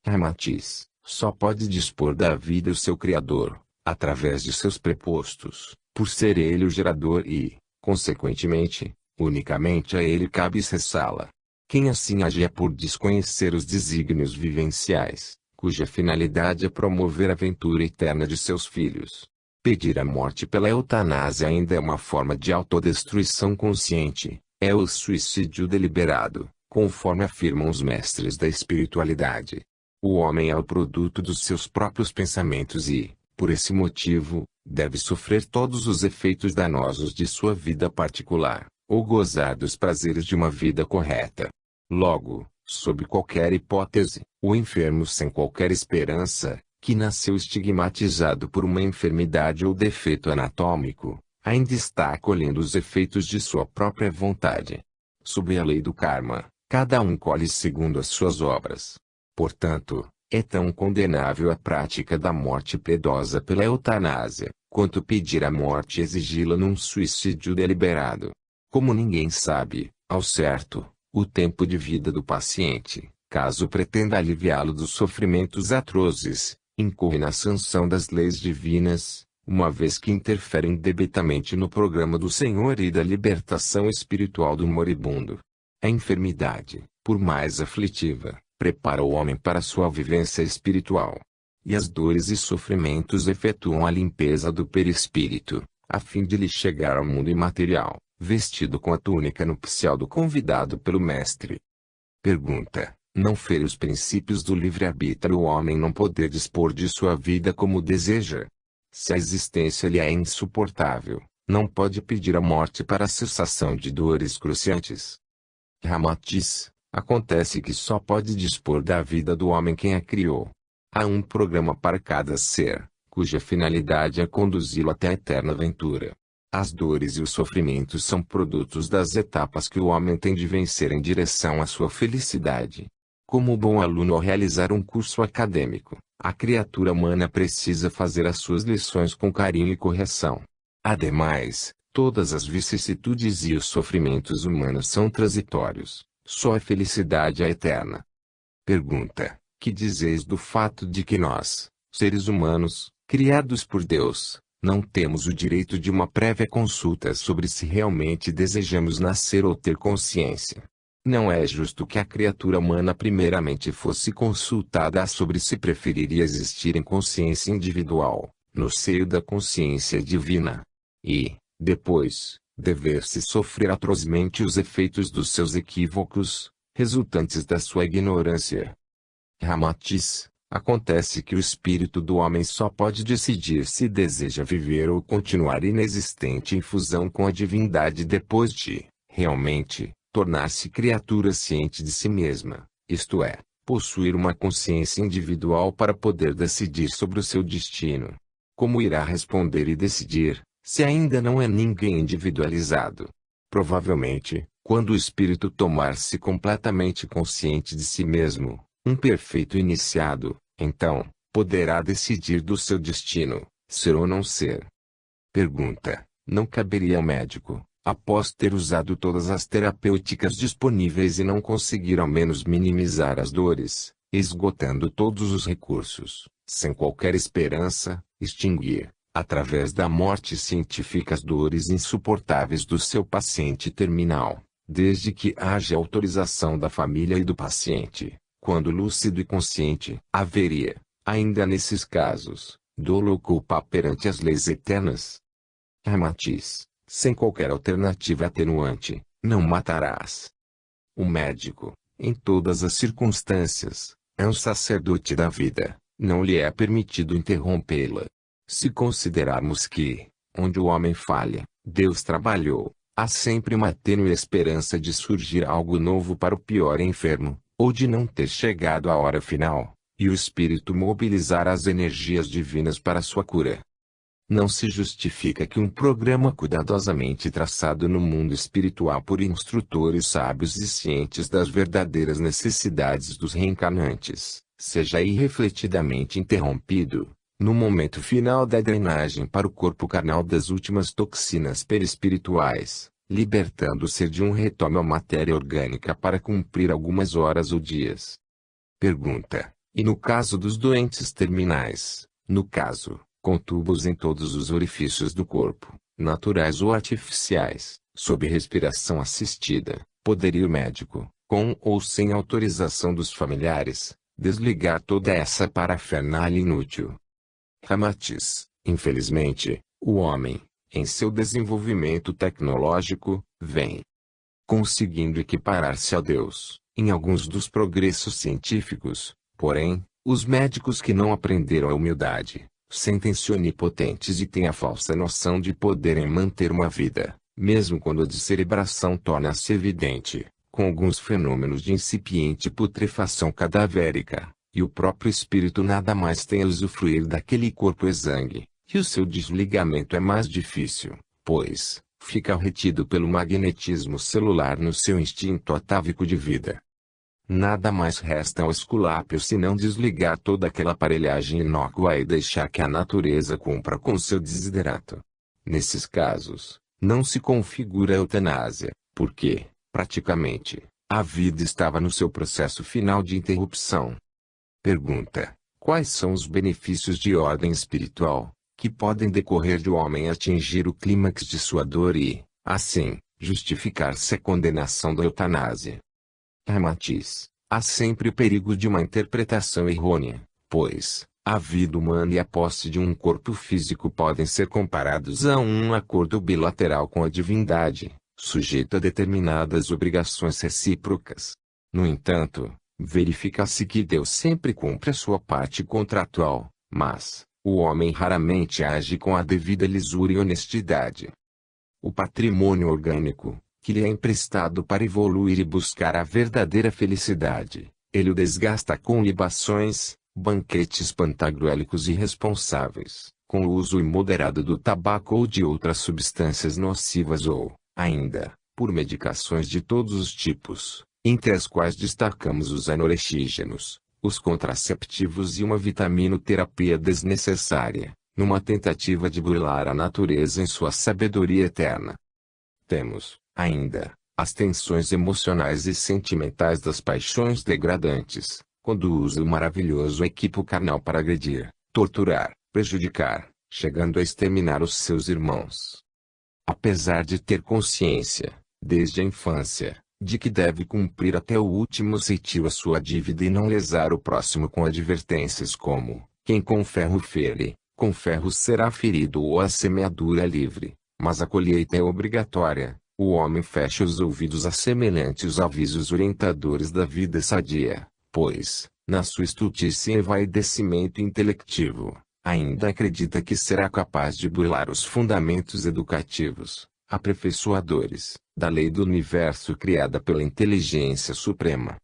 Ramatiz: só pode dispor da vida o seu Criador, através de seus prepostos, por ser ele o gerador e, consequentemente, unicamente a ele cabe cessá-la. Quem assim age é por desconhecer os desígnios vivenciais, cuja finalidade é promover a ventura eterna de seus filhos. Pedir a morte pela eutanásia ainda é uma forma de autodestruição consciente, é o suicídio deliberado, conforme afirmam os mestres da espiritualidade. O homem é o produto dos seus próprios pensamentos e, por esse motivo, deve sofrer todos os efeitos danosos de sua vida particular, ou gozar dos prazeres de uma vida correta. Logo, sob qualquer hipótese, o enfermo sem qualquer esperança, que nasceu estigmatizado por uma enfermidade ou defeito anatômico, ainda está colhendo os efeitos de sua própria vontade. Sob a lei do karma, cada um colhe segundo as suas obras. Portanto, é tão condenável a prática da morte piedosa pela eutanásia, quanto pedir a morte e exigi-la num suicídio deliberado. Como ninguém sabe, ao certo, o tempo de vida do paciente, caso pretenda aliviá-lo dos sofrimentos atrozes, incorre na sanção das leis divinas, uma vez que interferem debitamente no programa do Senhor e da libertação espiritual do moribundo. A enfermidade, por mais aflitiva, prepara o homem para sua vivência espiritual. E as dores e sofrimentos efetuam a limpeza do perispírito, a fim de lhe chegar ao mundo imaterial, vestido com a túnica nupcial do convidado pelo mestre. Pergunta: não fere os princípios do livre-arbítrio o homem não poder dispor de sua vida como deseja? Se a existência lhe é insuportável, não pode pedir a morte para a cessação de dores cruciantes. Ramatiz: acontece que só pode dispor da vida do homem quem a criou. Há um programa para cada ser, cuja finalidade é conduzi-lo até a eterna ventura. As dores e os sofrimentos são produtos das etapas que o homem tem de vencer em direção à sua felicidade. Como bom aluno ao realizar um curso acadêmico, a criatura humana precisa fazer as suas lições com carinho e correção. Ademais, todas as vicissitudes e os sofrimentos humanos são transitórios, só a felicidade é eterna. Pergunta: que dizeis do fato de que nós, seres humanos, criados por Deus, não temos o direito de uma prévia consulta sobre se realmente desejamos nascer ou ter consciência? Não é justo que a criatura humana primeiramente fosse consultada sobre se preferiria existir em consciência individual, no seio da consciência divina, e, depois, dever-se sofrer atrozmente os efeitos dos seus equívocos, resultantes da sua ignorância. Ramatiz: acontece que o espírito do homem só pode decidir se deseja viver ou continuar inexistente em fusão com a divindade depois de, realmente, tornar-se criatura ciente de si mesma, isto é, possuir uma consciência individual para poder decidir sobre o seu destino. Como irá responder e decidir, se ainda não é ninguém individualizado? Provavelmente, quando o espírito tornar-se completamente consciente de si mesmo, um perfeito iniciado, então, poderá decidir do seu destino, ser ou não ser. Pergunta: não caberia ao médico, após ter usado todas as terapêuticas disponíveis e não conseguir ao menos minimizar as dores, esgotando todos os recursos, sem qualquer esperança, extinguir, através da morte científica as dores insuportáveis do seu paciente terminal, desde que haja autorização da família e do paciente, quando lúcido e consciente? Haveria, ainda nesses casos, dolo ou culpa perante as leis eternas? Ramatiz: sem qualquer alternativa atenuante, não matarás. O médico, em todas as circunstâncias, é um sacerdote da vida, não lhe é permitido interrompê-la. Se considerarmos que, onde o homem falha, Deus trabalhou, há sempre uma tênue esperança de surgir algo novo para o pior enfermo, ou de não ter chegado a hora final, e o espírito mobilizar as energias divinas para sua cura. Não se justifica que um programa cuidadosamente traçado no mundo espiritual por instrutores sábios e cientes das verdadeiras necessidades dos reencarnantes, seja irrefletidamente interrompido, no momento final da drenagem para o corpo carnal das últimas toxinas perispirituais, libertando o ser de um retome à matéria orgânica para cumprir algumas horas ou dias. Pergunta: e no caso dos doentes terminais, no caso, com tubos em todos os orifícios do corpo, naturais ou artificiais, sob respiração assistida, poderia o médico, com ou sem autorização dos familiares, desligar toda essa parafernália inútil? Ramatiz: infelizmente, o homem, em seu desenvolvimento tecnológico, vem conseguindo equiparar-se a Deus, em alguns dos progressos científicos. Porém, os médicos que não aprenderam a humildade, sentem-se onipotentes e têm a falsa noção de poderem manter uma vida, mesmo quando a descerebração torna-se evidente, com alguns fenômenos de incipiente putrefação cadavérica, e o próprio espírito nada mais tem a usufruir daquele corpo exangue, e o seu desligamento é mais difícil, pois, fica retido pelo magnetismo celular no seu instinto atávico de vida. Nada mais resta ao Esculápio senão desligar toda aquela aparelhagem inócua e deixar que a natureza cumpra com seu desiderato. Nesses casos, não se configura a eutanásia, porque, praticamente, a vida estava no seu processo final de interrupção. Pergunta: quais são os benefícios de ordem espiritual, que podem decorrer de o homem atingir o clímax de sua dor e, assim, justificar-se a condenação da eutanásia? Ramatiz: há sempre o perigo de uma interpretação errônea, pois, a vida humana e a posse de um corpo físico podem ser comparados a um acordo bilateral com a divindade, sujeito a determinadas obrigações recíprocas. No entanto, verifica-se que Deus sempre cumpre a sua parte contratual, mas o homem raramente age com a devida lisura e honestidade. O patrimônio orgânico, que lhe é emprestado para evoluir e buscar a verdadeira felicidade, ele o desgasta com libações, banquetes pantagruélicos irresponsáveis, com o uso imoderado do tabaco ou de outras substâncias nocivas ou, ainda, por medicações de todos os tipos, entre as quais destacamos os anorexígenos, os contraceptivos e uma vitaminoterapia desnecessária, numa tentativa de burlar a natureza em sua sabedoria eterna. Temos, ainda, as tensões emocionais e sentimentais das paixões degradantes, quando usa o maravilhoso equipo carnal para agredir, torturar, prejudicar, chegando a exterminar os seus irmãos. Apesar de ter consciência, desde a infância, de que deve cumprir até o último ceitil a sua dívida e não lesar o próximo com advertências como, quem com ferro fere, com ferro será ferido ou a semeadura é livre, mas a colheita é obrigatória, o homem fecha os ouvidos a semelhantes avisos orientadores da vida sadia, pois, na sua estultice e envaidecimento intelectivo, ainda acredita que será capaz de burlar os fundamentos educativos, aperfeiçoadores, da lei do universo criada pela inteligência suprema.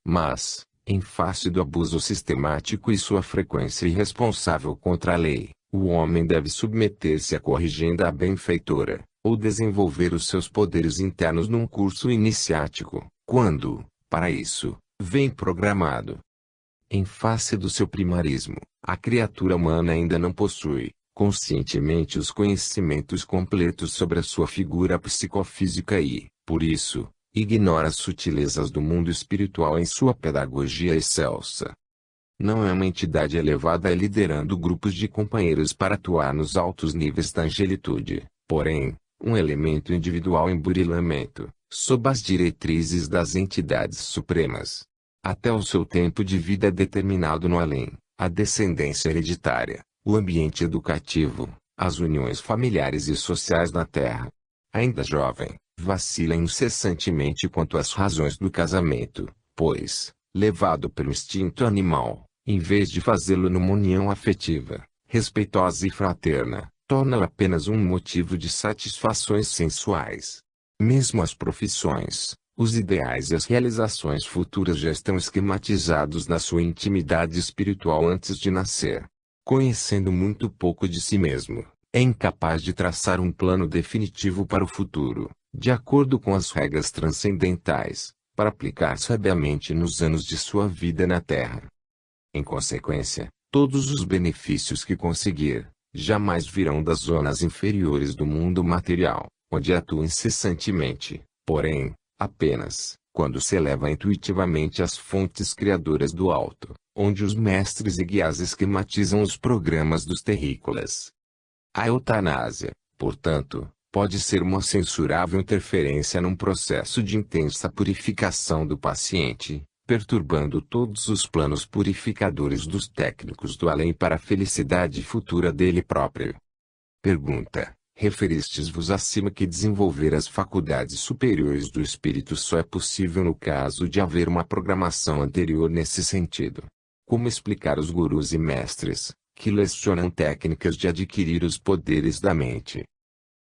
Mas, em face do abuso sistemático e sua frequência irresponsável contra a lei, o homem deve submeter-se à corrigenda benfeitora, ou desenvolver os seus poderes internos num curso iniciático, quando, para isso, vem programado. Em face do seu primarismo, a criatura humana ainda não possui, conscientemente, os conhecimentos completos sobre a sua figura psicofísica e, por isso, ignora as sutilezas do mundo espiritual em sua pedagogia excelsa. Não é uma entidade elevada liderando grupos de companheiros para atuar nos altos níveis da angelitude, porém, um elemento individual em burilamento, sob as diretrizes das entidades supremas. Até o seu tempo de vida determinado no além, a descendência hereditária, o ambiente educativo, as uniões familiares e sociais na Terra. Ainda jovem, vacila incessantemente quanto às razões do casamento, pois, levado pelo instinto animal, em vez de fazê-lo numa união afetiva, respeitosa e fraterna, torna-o apenas um motivo de satisfações sensuais. Mesmo as profissões, os ideais e as realizações futuras já estão esquematizados na sua intimidade espiritual antes de nascer. Conhecendo muito pouco de si mesmo, é incapaz de traçar um plano definitivo para o futuro, de acordo com as regras transcendentais, para aplicar sabiamente nos anos de sua vida na Terra. Em consequência, todos os benefícios que conseguir, jamais virão das zonas inferiores do mundo material, onde atua incessantemente, porém, apenas, quando se eleva intuitivamente às fontes criadoras do alto, onde os mestres e guias esquematizam os programas dos terrícolas. A eutanásia, portanto, pode ser uma censurável interferência num processo de intensa purificação do paciente, perturbando todos os planos purificadores dos técnicos do além para a felicidade futura dele próprio. Pergunta: referistes-vos acima que desenvolver as faculdades superiores do espírito só é possível no caso de haver uma programação anterior nesse sentido. Como explicar os gurus e mestres, que lecionam técnicas de adquirir os poderes da mente?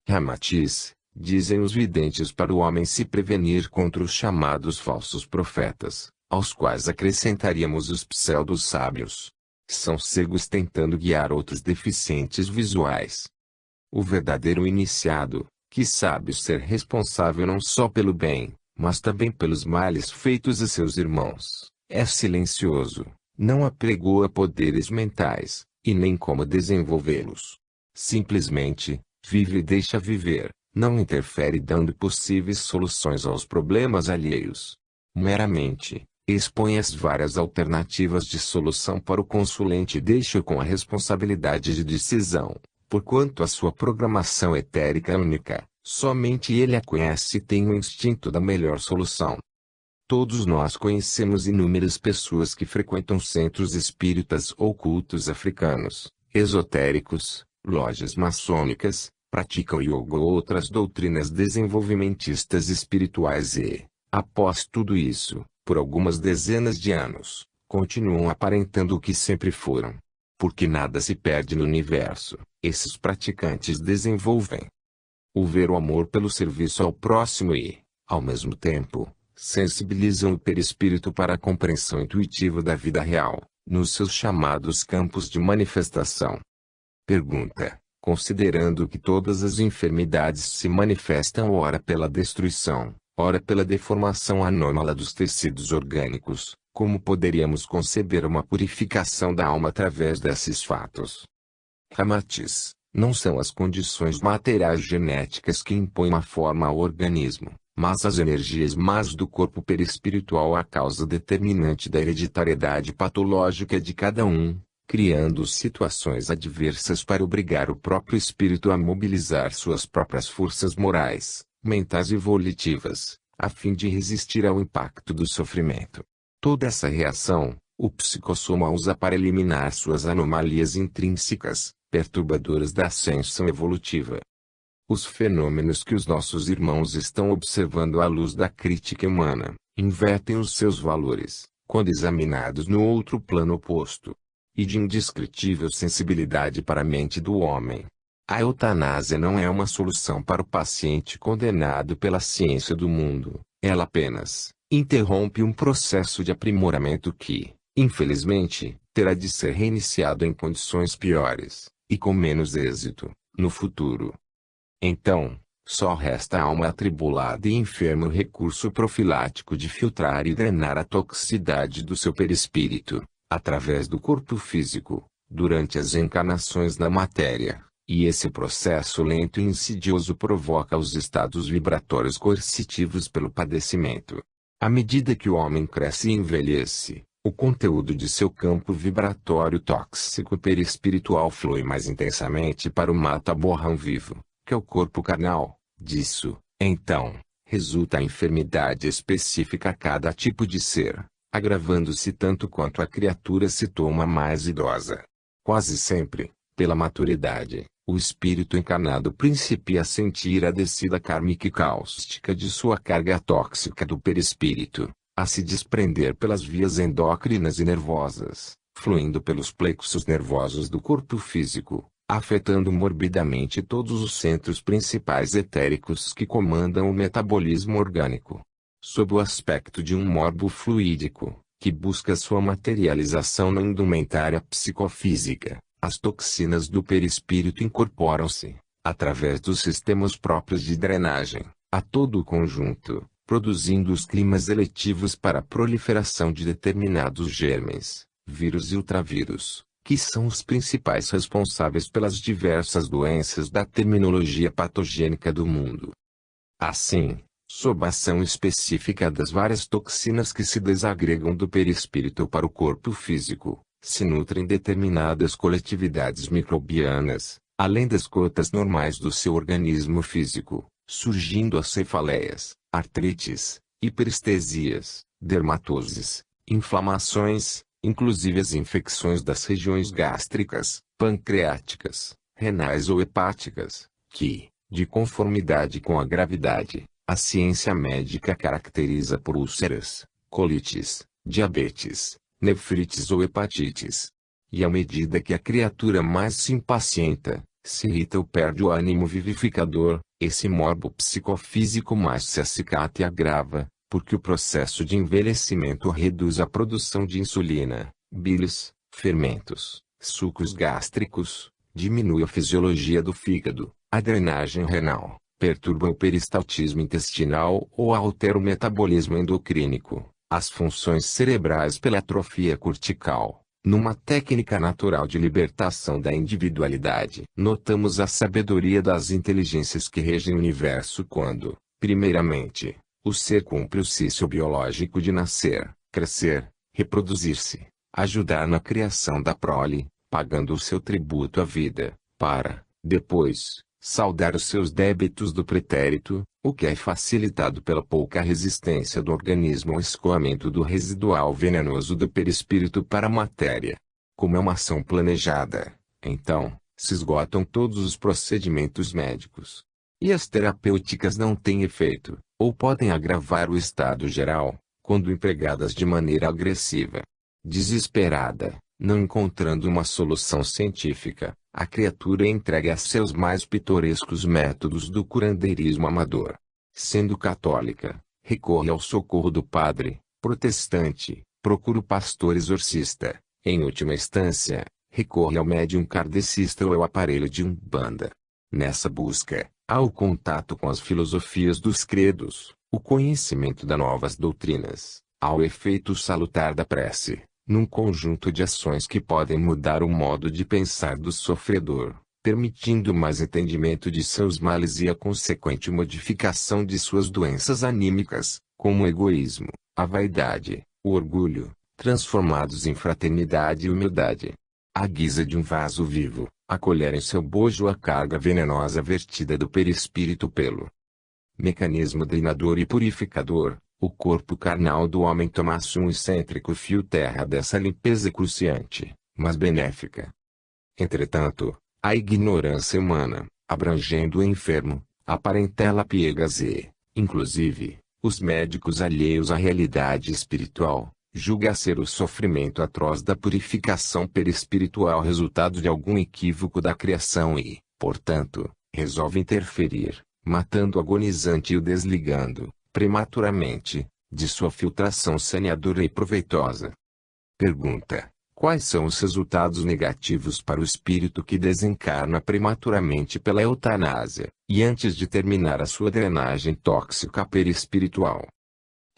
Ramatiz, dizem os videntes, para o homem se prevenir contra os chamados falsos profetas, aos quais acrescentaríamos os pseudo-sábios. São cegos tentando guiar outros deficientes visuais. O verdadeiro iniciado, que sabe ser responsável não só pelo bem, mas também pelos males feitos a seus irmãos, é silencioso, não apregou a poderes mentais, e nem como desenvolvê-los. Simplesmente, vive e deixa viver, não interfere dando possíveis soluções aos problemas alheios. Meramente, expõe as várias alternativas de solução para o consulente e deixa-o com a responsabilidade de decisão, porquanto a sua programação etérica é única, somente ele a conhece e tem o instinto da melhor solução. Todos nós conhecemos inúmeras pessoas que frequentam centros espíritas ou cultos africanos, esotéricos, lojas maçônicas, praticam yoga ou outras doutrinas desenvolvimentistas espirituais e, após tudo isso, por algumas dezenas de anos, continuam aparentando o que sempre foram. Porque nada se perde no universo, esses praticantes desenvolvem o ver o amor pelo serviço ao próximo e, ao mesmo tempo, sensibilizam o perispírito para a compreensão intuitiva da vida real, nos seus chamados campos de manifestação. Pergunta: considerando que todas as enfermidades se manifestam ora pela destruição, ora pela deformação anômala dos tecidos orgânicos, como poderíamos conceber uma purificação da alma através desses fatos? Ramatiz: não são as condições materiais genéticas que impõem uma forma ao organismo, mas as energias más do corpo perispiritual a causa determinante da hereditariedade patológica de cada um, criando situações adversas para obrigar o próprio espírito a mobilizar suas próprias forças morais, mentais e volitivas, a fim de resistir ao impacto do sofrimento. Toda essa reação, o psicossoma usa para eliminar suas anomalias intrínsecas, perturbadoras da ascensão evolutiva. Os fenômenos que os nossos irmãos estão observando à luz da crítica humana, invertem os seus valores, quando examinados no outro plano oposto, e de indescritível sensibilidade para a mente do homem. A eutanásia não é uma solução para o paciente condenado pela ciência do mundo, ela apenas interrompe um processo de aprimoramento que, infelizmente, terá de ser reiniciado em condições piores, e com menos êxito, no futuro. Então, só resta à alma atribulada e enferma o recurso profilático de filtrar e drenar a toxicidade do seu perispírito, através do corpo físico, durante as encarnações na matéria, e esse processo lento e insidioso provoca os estados vibratórios coercitivos pelo padecimento. À medida que o homem cresce e envelhece, o conteúdo de seu campo vibratório tóxico perispiritual flui mais intensamente para o mata-borrão vivo, que é o corpo carnal. Disso, então, resulta a enfermidade específica a cada tipo de ser, agravando-se tanto quanto a criatura se torna mais idosa. Quase sempre, pela maturidade, o espírito encarnado principia a sentir a descida kármica e cáustica de sua carga tóxica do perispírito, a se desprender pelas vias endócrinas e nervosas, fluindo pelos plexos nervosos do corpo físico, afetando morbidamente todos os centros principais etéricos que comandam o metabolismo orgânico. Sob o aspecto de um morbo fluídico, que busca sua materialização na indumentária psicofísica, as toxinas do perispírito incorporam-se, através dos sistemas próprios de drenagem, a todo o conjunto, produzindo os climas eletivos para a proliferação de determinados germes, vírus e ultravírus, que são os principais responsáveis pelas diversas doenças da terminologia patogênica do mundo. Assim, sob a ação específica das várias toxinas que se desagregam do perispírito para o corpo físico, se nutrem determinadas coletividades microbianas, além das cotas normais do seu organismo físico, surgindo as cefaleias, artrites, hiperestesias, dermatoses, inflamações, inclusive as infecções das regiões gástricas, pancreáticas, renais ou hepáticas, que, de conformidade com a gravidade, a ciência médica caracteriza por úlceras, colites, diabetes, nefrites ou hepatites. E à medida que a criatura mais se impacienta, se irrita ou perde o ânimo vivificador, esse morbo psicofísico mais se acicata e agrava, porque o processo de envelhecimento reduz a produção de insulina, bilis, fermentos, sucos gástricos, diminui a fisiologia do fígado, a drenagem renal, perturba o peristaltismo intestinal ou altera o metabolismo endocrínico, as funções cerebrais pela atrofia cortical. Numa técnica natural de libertação da individualidade, notamos a sabedoria das inteligências que regem o universo quando, primeiramente, o ser cumpre o ciclo biológico de nascer, crescer, reproduzir-se, ajudar na criação da prole, pagando o seu tributo à vida, para, depois, saldar os seus débitos do pretérito, o que é facilitado pela pouca resistência do organismo ao escoamento do residual venenoso do perispírito para a matéria. Como é uma ação planejada, então, se esgotam todos os procedimentos médicos. E as terapêuticas não têm efeito, ou podem agravar o estado geral, quando empregadas de maneira agressiva. Desesperada, não encontrando uma solução científica, a criatura é entregue a seus mais pitorescos métodos do curandeirismo amador. Sendo católica, recorre ao socorro do padre, protestante, procura o pastor exorcista, Em última instância, recorre ao médium kardecista ou ao aparelho de Umbanda. Nessa busca, há o contato com as filosofias dos credos, o conhecimento das novas doutrinas, há o efeito salutar da prece, num conjunto de ações que podem mudar o modo de pensar do sofredor, permitindo mais entendimento de seus males e a consequente modificação de suas doenças anímicas, como o egoísmo, a vaidade, o orgulho, transformados em fraternidade e humildade. À guisa de um vaso vivo, acolher em seu bojo a carga venenosa vertida do perispírito pelo mecanismo drenador e purificador. O corpo carnal do homem tomasse um excêntrico fio terra dessa limpeza cruciante, mas benéfica. Entretanto, a ignorância humana, abrangendo o enfermo, a parentela piegas e, inclusive, os médicos alheios à realidade espiritual, julga ser o sofrimento atroz da purificação perispiritual resultado de algum equívoco da criação e, portanto, resolve interferir, matando o agonizante e o desligando, prematuramente, de sua filtração saneadora e proveitosa. Pergunta: quais são os resultados negativos para o espírito que desencarna prematuramente pela eutanásia, e antes de terminar a sua drenagem tóxica perispiritual?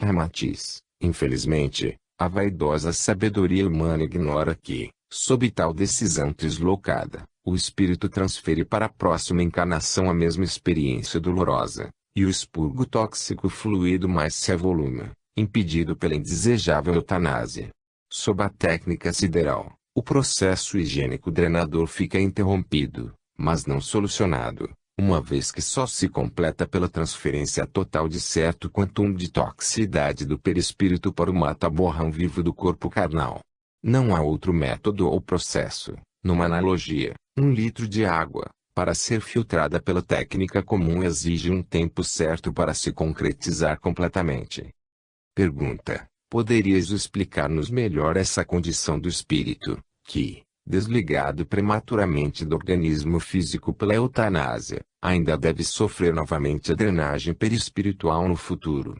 Ramatiz: infelizmente, a vaidosa sabedoria humana ignora que, sob tal decisão deslocada, o espírito transfere para a próxima encarnação a mesma experiência dolorosa, e o expurgo tóxico fluido mais se avoluma, impedido pela indesejável eutanásia. Sob a técnica sideral, o processo higiênico drenador fica interrompido, mas não solucionado, uma vez que só se completa pela transferência total de certo quantum de toxicidade do perispírito para o mata-borrão vivo do corpo carnal. Não há outro método ou processo, numa analogia, 1 litro de água, para ser filtrada pela técnica comum exige um tempo certo para se concretizar completamente. Pergunta: poderias explicar-nos melhor essa condição do espírito, que, desligado prematuramente do organismo físico pela eutanásia, ainda deve sofrer novamente a drenagem perispiritual no futuro?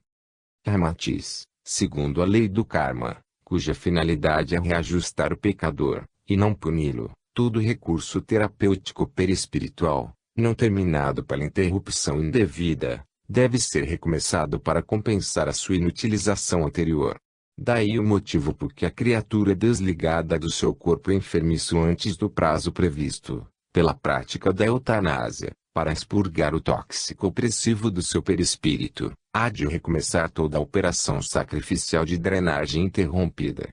Ramatiz: segundo a lei do karma, cuja finalidade é reajustar o pecador, e não puni-lo, todo recurso terapêutico perispiritual, não terminado pela interrupção indevida, deve ser recomeçado para compensar a sua inutilização anterior. Daí o motivo por que a criatura é desligada do seu corpo enfermiço antes do prazo previsto, pela prática da eutanásia, para expurgar o tóxico opressivo do seu perispírito, há de recomeçar toda a operação sacrificial de drenagem interrompida.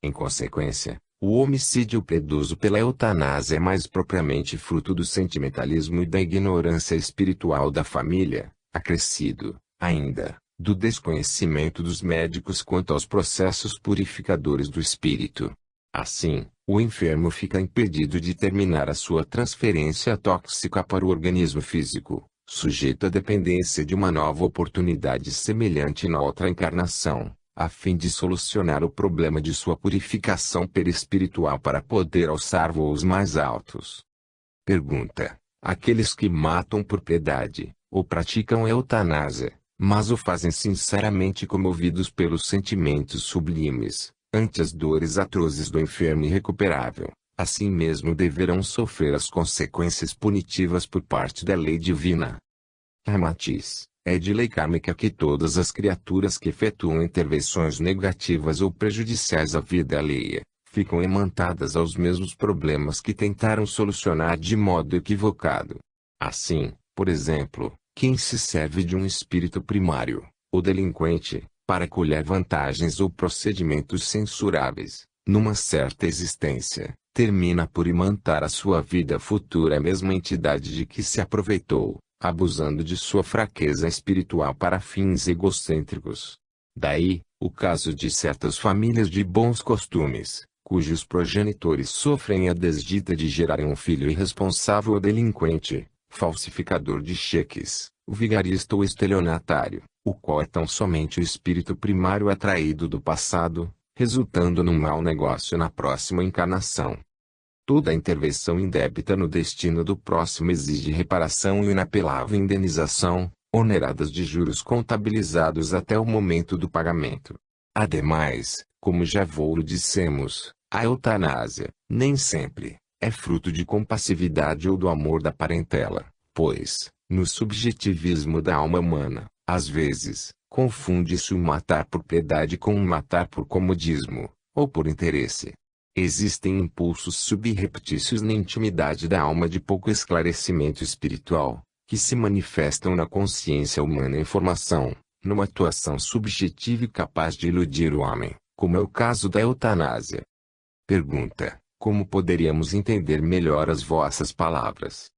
Em consequência, o homicídio predoso pela eutanásia é mais propriamente fruto do sentimentalismo e da ignorância espiritual da família, acrescido, ainda, do desconhecimento dos médicos quanto aos processos purificadores do espírito. Assim, o enfermo fica impedido de terminar a sua transferência tóxica para o organismo físico, sujeito à dependência de uma nova oportunidade semelhante na outra encarnação, a fim de solucionar o problema de sua purificação perispiritual para poder alçar voos mais altos. Pergunta: aqueles que matam por piedade, ou praticam eutanásia, mas o fazem sinceramente comovidos pelos sentimentos sublimes, ante as dores atrozes do enfermo irrecuperável, assim mesmo deverão sofrer as consequências punitivas por parte da lei divina. Ramatiz: é de lei kármica que todas as criaturas que efetuam intervenções negativas ou prejudiciais à vida alheia, ficam imantadas aos mesmos problemas que tentaram solucionar de modo equivocado. Assim, por exemplo, quem se serve de um espírito primário, o delinquente, para colher vantagens ou procedimentos censuráveis, numa certa existência, termina por imantar a sua vida futura a mesma entidade de que se aproveitou, abusando de sua fraqueza espiritual para fins egocêntricos. Daí, o caso de certas famílias de bons costumes, cujos progenitores sofrem a desdita de gerarem um filho irresponsável ou delinquente, falsificador de cheques, o vigarista ou estelionatário, o qual é tão somente o espírito primário atraído do passado, resultando num mau negócio na próxima encarnação. Toda intervenção indébita no destino do próximo exige reparação e inapelável indenização, oneradas de juros contabilizados até o momento do pagamento. Ademais, como já vou dissemos, A eutanásia, nem sempre, é fruto de compassividade ou do amor da parentela, pois, no subjetivismo da alma humana, às vezes, confunde-se o matar por piedade com o matar por comodismo, ou por interesse. Existem impulsos subreptícios na intimidade da alma de pouco esclarecimento espiritual, que se manifestam na consciência humana em formação, numa atuação subjetiva e capaz de iludir o homem, como é o caso da eutanásia. Pergunta: como poderíamos entender melhor as vossas palavras?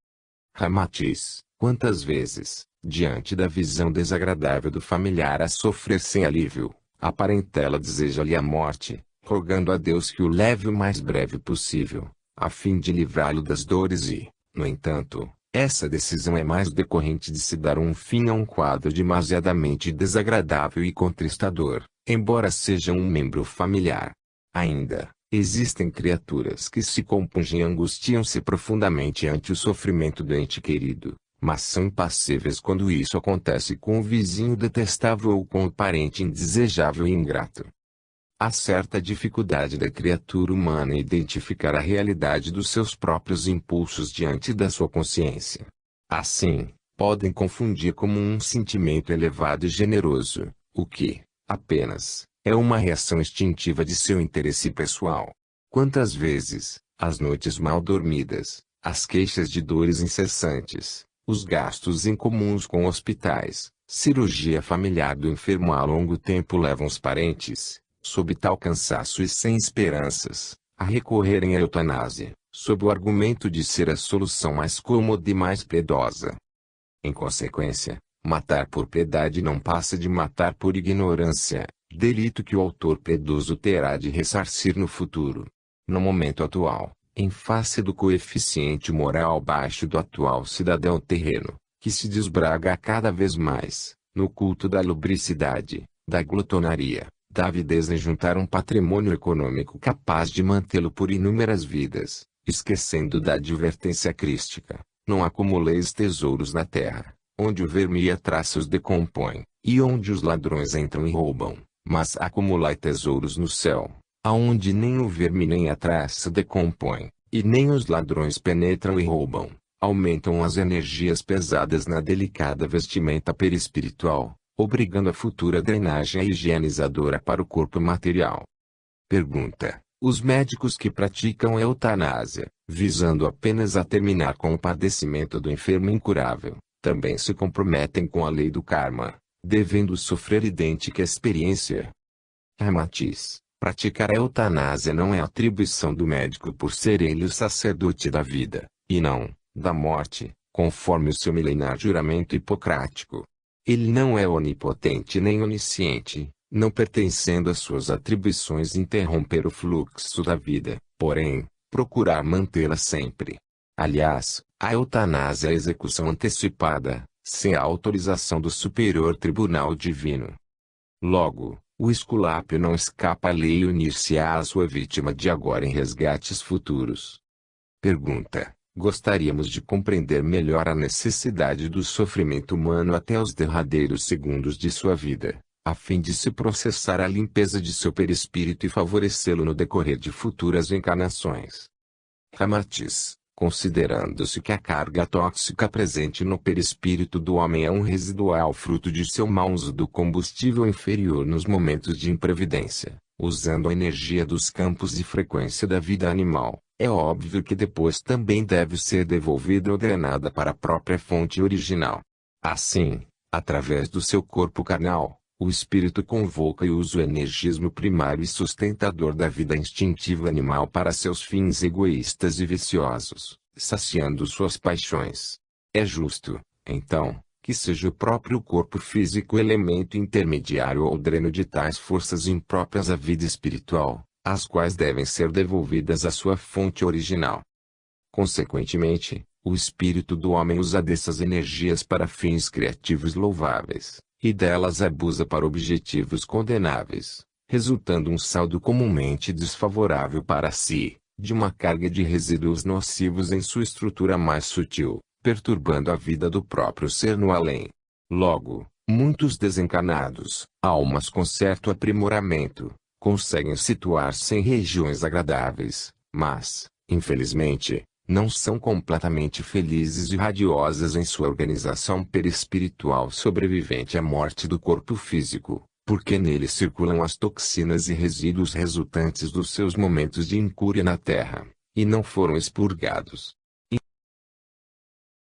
Ramatiz: quantas vezes, diante da visão desagradável do familiar a sofrer sem alívio, a parentela deseja-lhe a morte, rogando a Deus que o leve o mais breve possível, a fim de livrá-lo das dores e, no entanto, essa decisão é mais decorrente de se dar um fim a um quadro demasiadamente desagradável e contristador, embora seja um membro familiar. Ainda, existem criaturas que se compungem e angustiam-se profundamente ante o sofrimento do ente querido, mas são impassíveis quando isso acontece com o vizinho detestável ou com o parente indesejável e ingrato. Há certa dificuldade da criatura humana em identificar a realidade dos seus próprios impulsos diante da sua consciência. Assim, podem confundir como um sentimento elevado e generoso, o que, apenas, é uma reação instintiva de seu interesse pessoal. Quantas vezes, as noites mal dormidas, as queixas de dores incessantes, os gastos incomuns com hospitais, cirurgia familiar do enfermo a longo tempo levam os parentes, sob tal cansaço e sem esperanças, a recorrerem à eutanásia, sob o argumento de ser a solução mais cômoda e mais piedosa. Em consequência, matar por piedade não passa de matar por ignorância, delito que o autor piedoso terá de ressarcir no futuro. No momento atual, em face do coeficiente moral baixo do atual cidadão terreno, que se desbraga cada vez mais, no culto da lubricidade, da glutonaria, da avidez em juntar um patrimônio econômico capaz de mantê-lo por inúmeras vidas, esquecendo da advertência crística: não acumuleis tesouros na terra, onde o verme e a traça os decompõem, e onde os ladrões entram e roubam, mas acumulai tesouros no céu, aonde nem o verme nem a traça decompõem, e nem os ladrões penetram e roubam. Aumentam as energias pesadas na delicada vestimenta perispiritual, obrigando a futura drenagem higienizadora para o corpo material. Pergunta: os médicos que praticam a eutanásia, visando apenas a terminar com o padecimento do enfermo incurável, também se comprometem com a lei do karma, devendo sofrer idêntica experiência? Ramatiz: praticar a eutanásia não é atribuição do médico por ser ele o sacerdote da vida, e não da morte, conforme o seu milenar juramento hipocrático. Ele não é onipotente nem onisciente, não pertencendo às suas atribuições interromper o fluxo da vida, porém, procurar mantê-la sempre. Aliás, a eutanásia é a execução antecipada, sem a autorização do superior tribunal divino. Logo, o esculápio não escapa à lei e unir-se-á à sua vítima de agora em resgates futuros. Pergunta: gostaríamos de compreender melhor a necessidade do sofrimento humano até os derradeiros segundos de sua vida, a fim de se processar a limpeza de seu perispírito e favorecê-lo no decorrer de futuras encarnações. Ramatiz: considerando-se que a carga tóxica presente no perispírito do homem é um residual fruto de seu mau uso do combustível inferior nos momentos de imprevidência, usando a energia dos campos de frequência da vida animal, é óbvio que depois também deve ser devolvida ou drenada para a própria fonte original. Assim, através do seu corpo carnal, o espírito convoca e usa o energismo primário e sustentador da vida instintiva animal para seus fins egoístas e viciosos, saciando suas paixões. É justo, então, que seja o próprio corpo físico elemento intermediário ou dreno de tais forças impróprias à vida espiritual, as quais devem ser devolvidas à sua fonte original. Consequentemente, o espírito do homem usa dessas energias para fins criativos louváveis, e delas abusa para objetivos condenáveis, resultando um saldo comumente desfavorável para si, de uma carga de resíduos nocivos em sua estrutura mais sutil, perturbando a vida do próprio ser no além. Logo, muitos desencarnados, almas com certo aprimoramento, conseguem situar-se em regiões agradáveis, mas, infelizmente, não são completamente felizes e radiosas em sua organização perispiritual sobrevivente à morte do corpo físico, porque nele circulam as toxinas e resíduos resultantes dos seus momentos de incúria na Terra, e não foram expurgados.